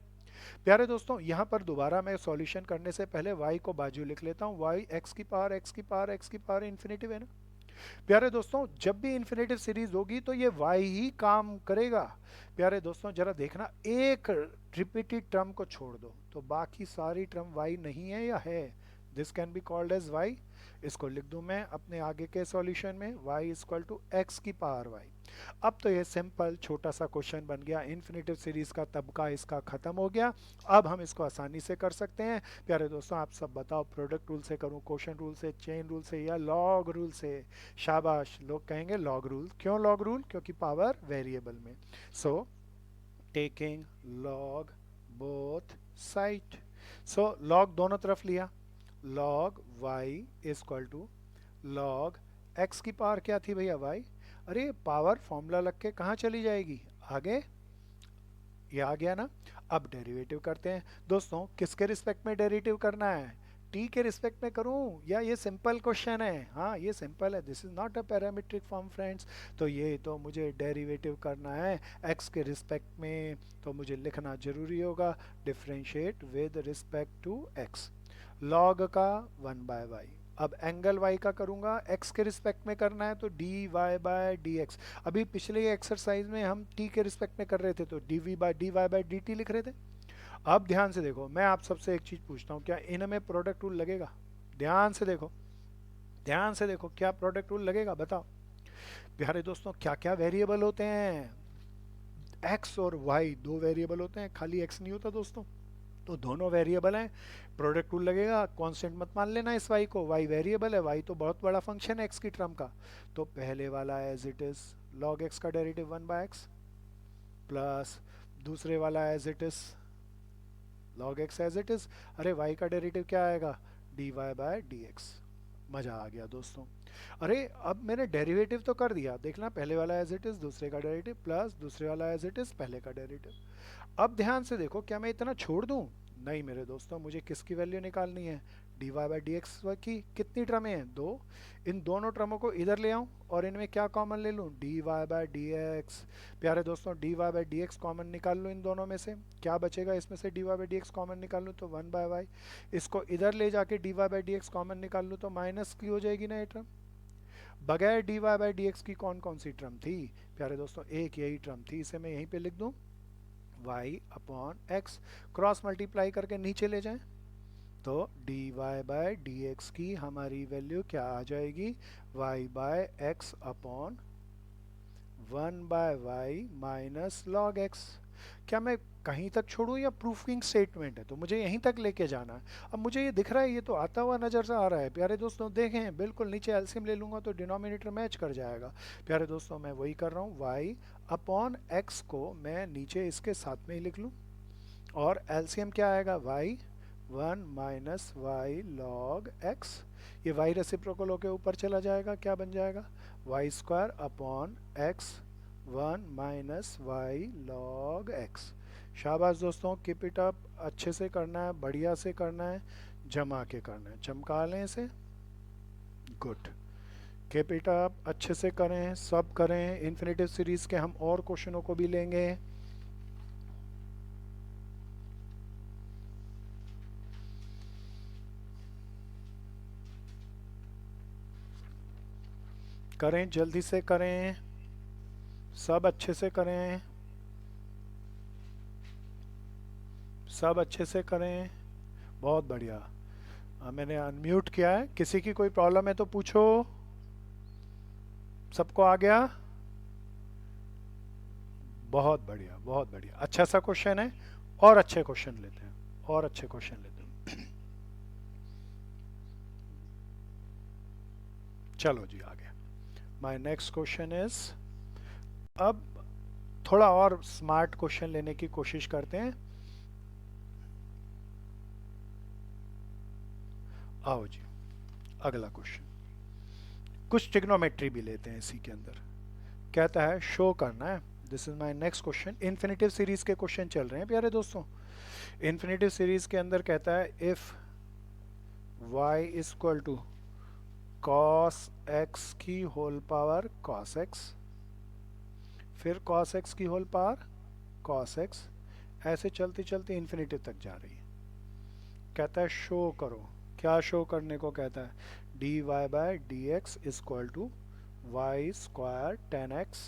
प्यारे दोस्तों, यहाँ पर दोबारा मैं सॉल्यूशन करने से पहले y को बाजू लिख लेता हूँ, y एक्स की पावर एक्स की पावर एक्स की पावर इन्फिनेटिव है ना। प्यारे दोस्तों, जब भी इन्फिनेटिव सीरीज होगी तो ये y ही काम करेगा। प्यारे दोस्तों जरा देखना, एक रिपीटेड टर्म को छोड़ दो तो बाकी सारी टर्म y नहीं है या है? This can be called as y। इसको लिख दूं मैं अपने आगे के सॉल्यूशन में, y इक्वल टू एक्स की पावर y। अब तो ये सिंपल छोटा सा क्वेश्चन बन गया, इन्फिनेटिव सीरीज का तबका इसका खत्म हो गया। अब हम इसको आसानी से कर सकते हैं। प्यारे दोस्तों, आप सब बताओ, प्रोडक्ट रूल से करूं, क्वेश्चन रूल से, चेन रूल से, या लॉग रूल से? शाबाश, लोग कहेंगे लॉग रूल। क्यों लॉग रूल? क्योंकि पावर वेरिएबल में। So taking log both side, so log दोनों तरफ लिया, log y equal to log x की पावर क्या थी भैया? y। अरे पावर फॉर्मूला लग के कहाँ चली जाएगी? आगे। ये आ गया ना। अब डेरिवेटिव करते हैं दोस्तों। किसके रिस्पेक्ट में डेरिवेटिव करना है? t के रिस्पेक्ट में करूं या ये सिंपल क्वेश्चन है? हाँ ये सिंपल है, this is not a parametric form friends. तो ये तो मुझे डेरिवेटिव करना है x के रिस्पेक्ट में, तो मुझे लिखना जरूरी होगा differentiate with respect to x, log का 1/y। अब एंगल y का करूंगा, x के रिस्पेक्ट में करना है तो dy बाय dx। अभी पिछले एक्सरसाइज में हम t के रिस्पेक्ट में कर रहे थे तो dy बाय dt लिख रहे थे। अब ध्यान से देखो, मैं आप सबसे एक चीज पूछता हूँ, क्या इनमें प्रोडक्ट रूल लगेगा? ध्यान से देखो, ध्यान से देखो, क्या प्रोडक्ट रूल लगेगा? बताओ प्यारे दोस्तों, क्या क्या वेरिएबल होते हैं? x और y दो वेरिएबल होते हैं, खाली x नहीं होता दोस्तों। तो दोनों वेरिएबल हैं, प्रोडक्ट रूल लगेगा। कांस्टेंट मत मान लेना इस y को, y वेरिएबल है, y तो बहुत बड़ा फंक्शन है x की टर्म का। तो पहले वाला as it is log x का डेरिवेटिव 1/x प्लस दूसरे वाला as it is log x as it is. अरे y का डेरिवेटिव क्या आएगा? dy by dx। मजा आ गया दोस्तों। अरे अब मैंने डेरिवेटिव तो कर दिया, देखना पहले वाला एज इट इज, दूसरे का डेरिवेटिव प्लस दूसरे वाला एज इट इज, पहले का डेरिवेटिव। अब ध्यान से देखो, क्या मैं इतना छोड़ दूं? नहीं मेरे दोस्तों, मुझे किसकी वैल्यू निकालनी है? dy बाई डी एक्स की कितनी टर्में हैं? दो। इन दोनों टर्मों को इधर ले आऊं और इनमें क्या कॉमन ले लूं? dy by D x. प्यारे दोस्तों, dy by D x common निकाल लो इन दोनों में से, क्या बचेगा इसमें से? dy by D x common निकाल लूँ तो 1/y। इसको इधर ले जाके dy by D x common निकाल लूँ तो माइनस की हो जाएगी ना ये टर्म। बगैर dy बाई डी एक्स की कौन कौन सी टर्म थी? प्यारे दोस्तों, एक यही टर्म थी, इसे मैं यहीं पे लिख दूं, y upon x. Cross multiply करके नीचे ले जाएं तो dy बाय डी एक्स की हमारी वैल्यू क्या आ जाएगी? y by x upon 1/y minus log x। क्या मैं कहीं तक छोड़ूं या प्रूफिंग स्टेटमेंट है तो मुझे यहीं तक लेके जाना है? अब मुझे ये दिख रहा है, ये तो आता हुआ नजर से आ रहा है। प्यारे दोस्तों देखें, बिल्कुल नीचे एलसीएम ले लूंगा तो डिनोमिनेटर मैच कर जाएगा। प्यारे दोस्तों, मैं वही कर रहा हूँ, y अपॉन x को मैं नीचे इसके साथ में ही लिख लूँ और एलसीएम क्या आएगा? y 1 minus y log x. ये वाई रेसिप्रोकल होके ऊपर चला जाएगा, क्या बन जाएगा, y square upon x 1 minus y log x. शाबाश दोस्तों, कीप इट अप, अच्छे से करना है, बढ़िया से करना है, जमा के करना है, चमका लें इसे। गुड, कीप इट अप, अच्छे से करें, सब करें। इन्फिनेटिव सीरीज के हम और क्वेश्चनों को भी लेंगे। करें, जल्दी से करें, सब अच्छे से करें, सब अच्छे से करें। बहुत बढ़िया। मैंने अनम्यूट किया है, किसी की कोई प्रॉब्लम है तो पूछो। सबको आ गया? बहुत बढ़िया, बहुत बढ़िया, अच्छा सा क्वेश्चन है। और अच्छे क्वेश्चन लेते हैं, और अच्छे क्वेश्चन लेते हैं। चलो जी, आगे। माय नेक्स्ट क्वेश्चन इज, अब थोड़ा और स्मार्ट क्वेश्चन लेने की कोशिश करते हैं। आओ जी, अगला क्वेश्चन, कुछ ट्रिग्नोमेट्री भी लेते हैं इसी के अंदर। कहता है शो करना है, this is my next question. Infinitive series के क्वेश्चन चल रहे हैं प्यारे दोस्तों। इन्फिनेटिव सीरीज के अंदर कहता है if y is equal to cos x की होल पावर cos x, फिर cos x की होल पावर cos x, ऐसे चलते चलते इन्फिनिटी तक जा रही है। कहता है शो करो, क्या शो करने को कहता है, dy by D x is equal to y square tan x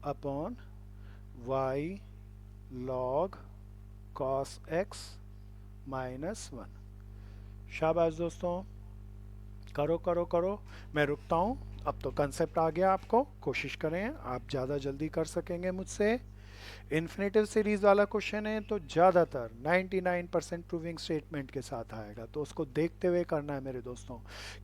upon y log cos x minus one. शाबाश दोस्तों, करो करो करो। मैं रुकता हूँ, अब तो कंसेप्ट आ गया आपको, कोशिश करें आप ज़्यादा जल्दी कर सकेंगे मुझसे। इन्फिनेटिव सीरीज वाला क्वेश्चन है तो ज़्यादातर 99% प्रूविंग स्टेटमेंट के साथ आएगा, तो उसको देखते हुए करना है मेरे दोस्तों।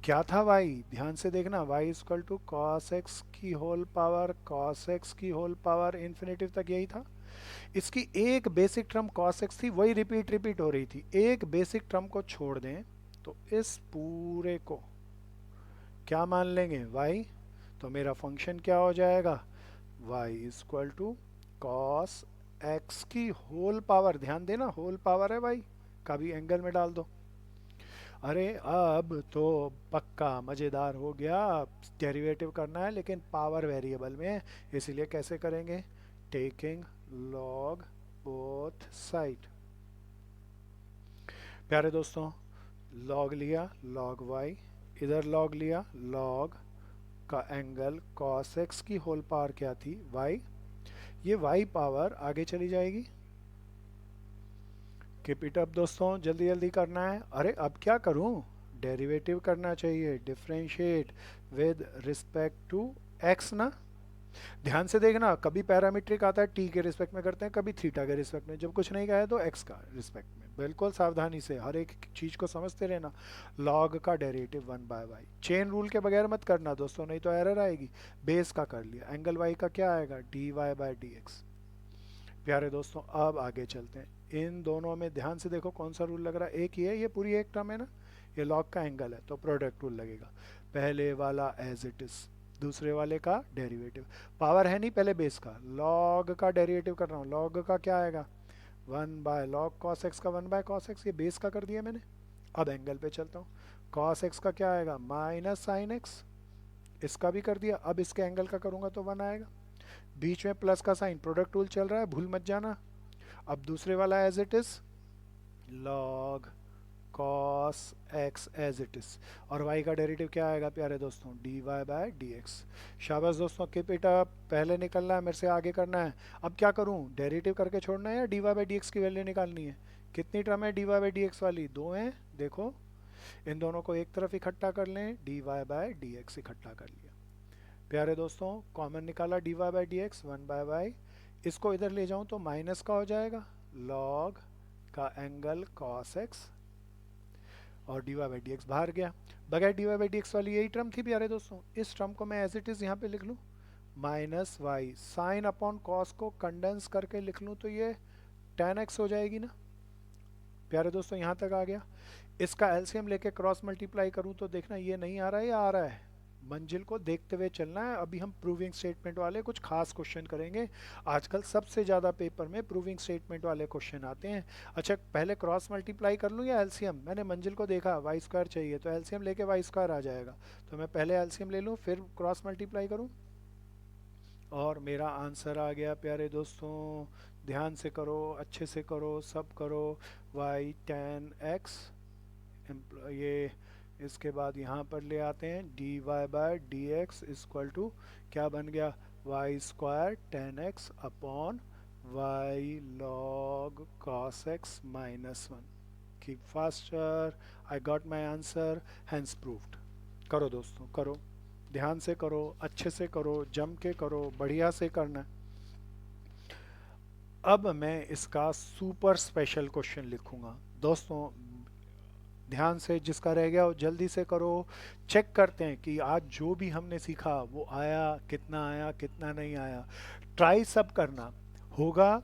क्या था वाई, ध्यान से देखना, y equal to cos x की होल पावर कॉस एक्स की होल पावर, इन्फिनेटिव तक यही था। इसकी एक बेसिक टर्म कॉस एक्स थी, वही रिपीट रिपीट हो रही थी। एक बेसिक टर्म को छोड़ दें तो इस पूरे को क्या मान लेंगे, y। तो मेरा फंक्शन क्या हो जाएगा, y is equal to cos x की होल पावर, ध्यान देना होल पावर है y, कभी एंगल में डाल दो। अरे अब तो पक्का मज़ेदार हो गया, डेरिवेटिव करना है लेकिन पावर वेरिएबल में, इसीलिए कैसे करेंगे, टेकिंग लॉग बोथ साइड। प्यारे दोस्तों, लॉग लिया लॉग y, इधर लॉग लिया लॉग का एंगल cos x की होल पावर क्या थी, y। ये y पावर आगे चली जाएगी। कीप इट अप दोस्तों, जल्दी जल्दी करना है। अरे अब क्या करूं, डेरिवेटिव करना चाहिए, differentiate with respect to x ना। ध्यान से देखना, कभी पैरामीट्रिक आता है टी के रिस्पेक्ट में करते हैं, कभी थीटा के रिस्पेक्ट में, जब कुछ नहीं कहा है तो एक्स का रिस्पेक्ट में। बिल्कुल सावधानी से हर एक चीज़ को समझते रहना। लॉग का derivative one by y, chain rule के बगैर मत करना दोस्तों, नहीं तो एरर आएगी। बेस का कर लिया, एंगल वाई का क्या आएगा, d Y by D x. प्यारे दोस्तों अब आगे चलते हैं, इन दोनों में ध्यान से देखो कौन सा रूल लग रहा है, एक ही है, ये पूरी एक टर्म है ना, ये लॉग का एंगल है तो प्रोडक्ट रूल लगेगा। पहले वाला एज इट इज, दूसरे वाले का डेरिवेटिव। पावर है नहीं पहले बेस का, लॉग का डेरिवेटिव कर रहा हूँ, लॉग का क्या आएगा, one by log cos x का वन बाय कॉस एक्स, ये बेस का कर दिया मैंने। अब एंगल पे चलता हूँ, कॉस एक्स का क्या आएगा माइनस साइन एक्स, इसका भी कर दिया। अब इसके एंगल का करूँगा तो वन आएगा, बीच में प्लस का साइन, प्रोडक्ट रूल चल रहा है, भूल मत जाना। अब दूसरे वाला as it is log cos x as it is, और y का डेरिवेटिव क्या आएगा प्यारे दोस्तों, dy बाय डी एक्स। शाबाश दोस्तों, कीप इट अप, पहले निकलना है मेरे से, आगे करना है। अब क्या करूं, डेरिवेटिव करके छोड़ना है या dy बाय डी एक्स की वैल्यू निकालनी है। कितनी टर्म है dy बाय डी एक्स वाली, दो हैं देखो, इन दोनों को एक तरफ इकट्ठा कर लें, dy बाय डी एक्स इकट्ठा कर लिया। प्यारे दोस्तों कॉमन निकाला, dy by D x one by y, इसको इधर ले जाऊं तो माइनस का हो जाएगा, लॉग का एंगल cos x, और d Y by D x बाहर गया। बगैर d Y by D x वाली यही टर्म थी प्यारे दोस्तों, इस टर्म को मैं एज इट इज़ यहाँ पे लिख लूँ, minus y sine upon cos को कंडेंस करके लिख लूँ तो ये tan x हो जाएगी ना। प्यारे दोस्तों यहाँ तक आ गया। इसका एलसीएम लेके क्रॉस मल्टीप्लाई करूँ तो देखना ये नहीं आ रहा है या आ रहा है। मंजिल को देखते हुए चलना है। अभी हम प्रूविंग स्टेटमेंट वाले कुछ खास क्वेश्चन करेंगे। आजकल सबसे ज़्यादा पेपर में प्रूविंग स्टेटमेंट वाले क्वेश्चन आते हैं। अच्छा, पहले क्रॉस मल्टीप्लाई कर लूँ या एलसीएम? मैंने मंजिल को देखा वाई स्क्वायर चाहिए तो एलसीएम लेके वाई स्क्वायर आ जाएगा। तो मैं पहले एलसीएम ले लूँ फिर क्रॉस मल्टीप्लाई करूँ, और मेरा आंसर आ गया प्यारे दोस्तों। ध्यान से करो, अच्छे से करो, सब करो। वाई टेन एक्स, ये इसके बाद यहाँ पर ले आते हैं d Y by D x equal to क्या बन गया, y square tan x upon y log cos x minus one. Keep faster, I got my answer, hence proved. करो दोस्तों, करो, ध्यान से करो, अच्छे से करो, जम के करो, बढ़िया से करना। अब मैं इसका सुपर स्पेशल क्वेश्चन लिखूंगा दोस्तों। ध्यान से, जिसका रह गया वो जल्दी से करो। चेक करते हैं कि आज जो भी हमने सीखा वो आया कितना नहीं आया। ट्राई सब करना, होगा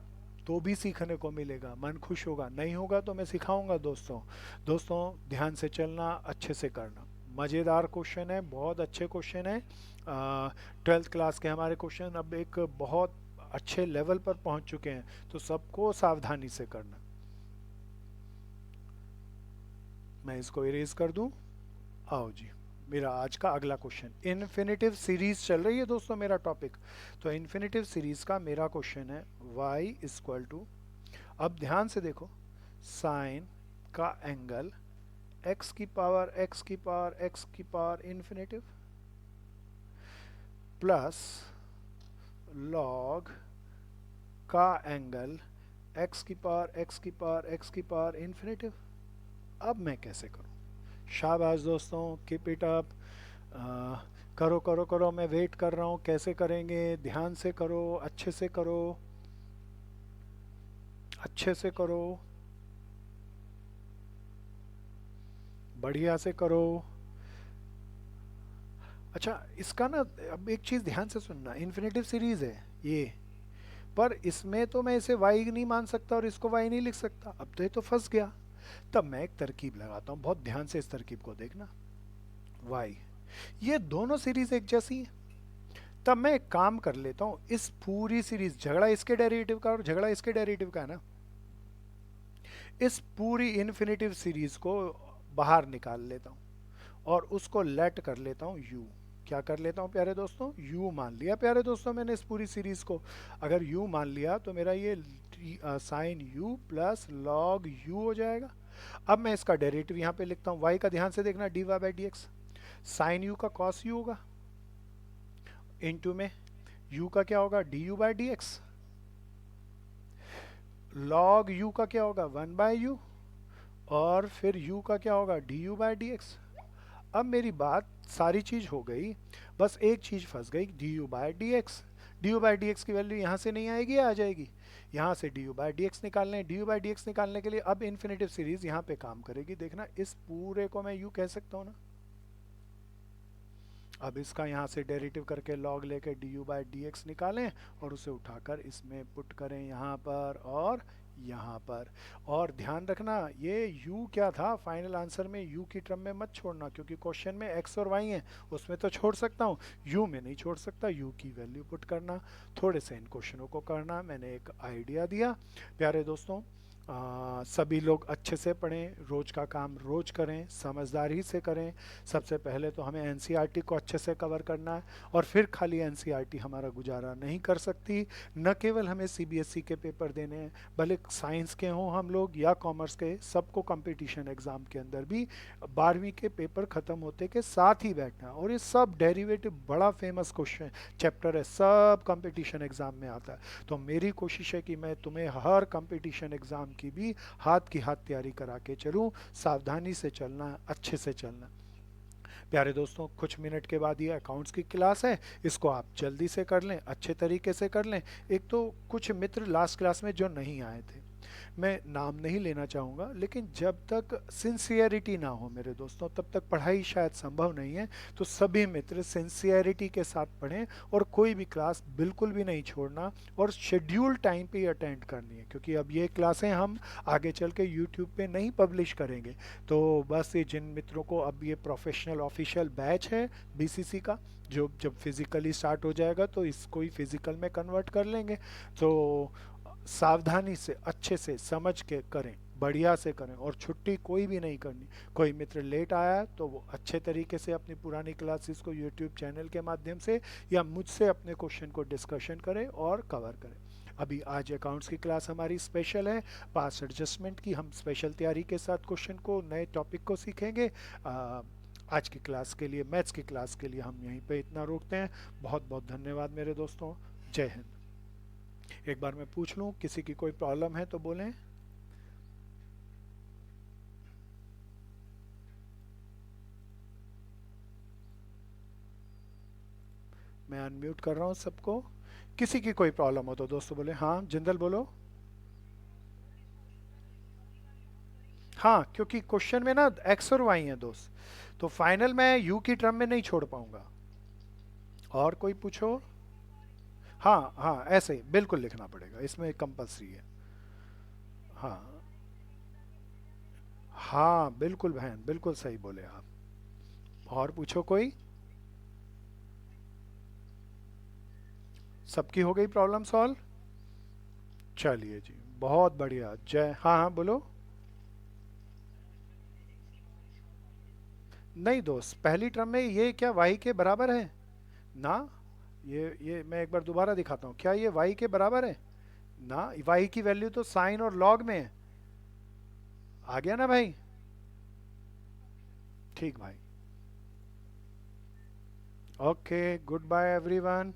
तो भी सीखने को मिलेगा, मन खुश होगा, नहीं होगा तो मैं सिखाऊंगा दोस्तों। दोस्तों ध्यान से चलना, अच्छे से करना। मज़ेदार क्वेश्चन है, बहुत अच्छे क्वेश्चन है। 12th क्लास के हमारे क्वेश्चन अब एक बहुत अच्छे लेवल पर पहुंच चुके हैं, तो सबको सावधानी से करना। मैं इसको इरेज कर दूं। आओ जी, मेरा आज का अगला क्वेश्चन, इन्फिनिटिव सीरीज चल रही है दोस्तों मेरा टॉपिक। तो इन्फिनिटिव सीरीज का मेरा क्वेश्चन है y इक्वल टू, अब ध्यान से देखो, साइन का एंगल x की पावर x की पावर x की पावर इन्फिनिटिव प्लस लॉग का एंगल x की पावर x की पावर x की पावर इन्फिनिटिव। अब मैं कैसे करूं? शाबाश दोस्तों, कीप इट अप। करो करो करो, मैं वेट कर रहा हूं। कैसे करेंगे? ध्यान से करो, अच्छे से करो, अच्छे से करो, बढ़िया से करो। अच्छा, इसका ना अब एक चीज़ ध्यान से सुनना, इन्फिनिटिव सीरीज है ये, पर इसमें तो मैं इसे y नहीं मान सकता और इसको y नहीं लिख सकता। अब तो ये तो फंस गया। तब मैं एक तरकीब लगाता हूँ, बहुत ध्यान से इस तरकीब को देखना। y, ये दोनों सीरीज एक जैसी है, तब मैं एक काम कर लेता हूँ, इस पूरी सीरीज, झगड़ा इसके डेरिवेटिव का और झगड़ा इसके डेरिवेटिव का है ना, इस पूरी इन्फिनिटिव सीरीज को बाहर निकाल लेता हूँ और उसको लेट कर लेता हूँ u। क्या कर लेता हूँ प्यारे दोस्तों? u मान लिया प्यारे दोस्तों मैंने इस पूरी सीरीज को। अगर u मान लिया तो मेरा ये sine u plus log u हो जाएगा। अब मैं इसका डेरिवेटिव यहाँ पे लिखता हूँ, y का ध्यान से देखना, D Y by D x, sine u का कॉस u होगा, इनटू में u का क्या होगा, d you by D x, log u का क्या होगा, वन बाय u, और फिर u का क्या होगा, d you by D x. अब मेरी बात सारी चीज हो गई, बस एक चीज फंस गई, D you by D x. D you by D X की वैल्यू यहाँ से नहीं आएगी या आ जाएगी? यहाँ से D you by D X निकालने हैं। D you by D X निकालने के लिए अब इन्फिनिटिव सीरीज यहाँ पे काम करेगी। देखना, इस पूरे को मैं यू कह सकता हूँ ना। अब इसका यहाँ से डेरिवेटिव करके लॉग लेके D you by D x निकालें और उसे उठाकर इसमें पुट करें यहाँ पर और यहाँ पर। और ध्यान रखना, ये u क्या था फाइनल आंसर में, u की टर्म में मत छोड़ना, क्योंकि क्वेश्चन में x और y हैं, उसमें तो छोड़ सकता हूँ, u में नहीं छोड़ सकता। u की वैल्यू पुट करना, थोड़े से इन क्वेश्चनों को करना, मैंने एक आइडिया दिया। प्यारे दोस्तों, सभी लोग अच्छे से पढ़ें, रोज का काम रोज करें, समझदारी से करें। सबसे पहले तो हमें एनसीईआरटी को अच्छे से कवर करना है, और फिर खाली एनसीईआरटी हमारा गुजारा नहीं कर सकती। न केवल हमें सीबीएसई के पेपर देने हैं, भले साइंस के हों हम लोग या कॉमर्स के, सबको कंपटीशन एग्ज़ाम के अंदर भी 12वीं के पेपर ख़त्म होते के साथ ही बैठना है। और ये सब डेरिवेटिव बड़ा फेमस क्वेश्चन चैप्टर है, सब कंपटीशन एग्ज़ाम में आता है। तो मेरी कोशिश है कि मैं तुम्हें हर कंपटीशन एग्ज़ाम की भी हाथ की हाथ तैयारी करा के चलूं। सावधानी से चलना, अच्छे से चलना। प्यारे दोस्तों, कुछ मिनट के बाद ये अकाउंट्स की क्लास है, इसको आप जल्दी से कर लें, अच्छे तरीके से कर लें। एक तो कुछ मित्र लास्ट क्लास में जो नहीं आए थे, मैं नाम नहीं लेना चाहूँगा, लेकिन जब तक सिंसियरिटी ना हो मेरे दोस्तों, तब तक पढ़ाई शायद संभव नहीं है। तो सभी मित्र सिंसियरिटी के साथ पढ़ें, और कोई भी क्लास बिल्कुल भी नहीं छोड़ना, और शेड्यूल टाइम पे अटेंड करनी है, क्योंकि अब ये क्लासें हम आगे चल के यूट्यूब पे नहीं पब्लिश करेंगे। तो बस ये जिन मित्रों को अब ये प्रोफेशनल ऑफिशियल बैच है बीसीसी का, जो जब फिज़िकली स्टार्ट हो जाएगा तो इसको ही फिज़िकल में कन्वर्ट कर लेंगे। तो सावधानी से अच्छे से समझ के करें, बढ़िया से करें, और छुट्टी कोई भी नहीं करनी। कोई मित्र लेट आया तो वो अच्छे तरीके से अपनी पुरानी क्लासेस को यूट्यूब चैनल के माध्यम से या मुझसे अपने क्वेश्चन को डिस्कशन करें और कवर करें। अभी आज अकाउंट्स की क्लास हमारी स्पेशल है, पास एडजस्टमेंट की हम स्पेशल तैयारी के साथ क्वेश्चन को, नए टॉपिक को सीखेंगे। आज की क्लास के लिए, मैथ्स की क्लास के लिए हम यहीं पे इतना रोकते हैं। बहुत बहुत धन्यवाद मेरे दोस्तों। जय हिंद। एक बार मैं पूछ लूं, किसी की कोई प्रॉब्लम है तो बोलें। मैं अनम्यूट कर रहा हूं सबको। किसी की कोई प्रॉब्लम हो तो दोस्तों बोले। हाँ जिंदल बोलो। हाँ, क्योंकि क्वेश्चन में ना एक्स और वाई हैं दोस्त, तो फाइनल मैं यू की टर्म में नहीं छोड़ पाऊंगा। और कोई पूछो। हाँ हाँ, ऐसे ही बिल्कुल लिखना पड़ेगा, इसमें कंपलसरी है। हाँ हाँ, बिल्कुल बहन, बिल्कुल सही बोले आप। और पूछो कोई। सबकी हो गई प्रॉब्लम सॉल्व। चलिए जी, बहुत बढ़िया। जय, हाँ हाँ बोलो। नहीं दोस्त, पहली टर्म में ये क्या वाई के बराबर है ना? ये मैं एक बार दोबारा दिखाता हूँ, क्या ये वाई के बराबर है ना? वाई की वैल्यू तो साइन और लॉग में है। आ गया ना भाई? ठीक भाई। Okay, goodbye everyone.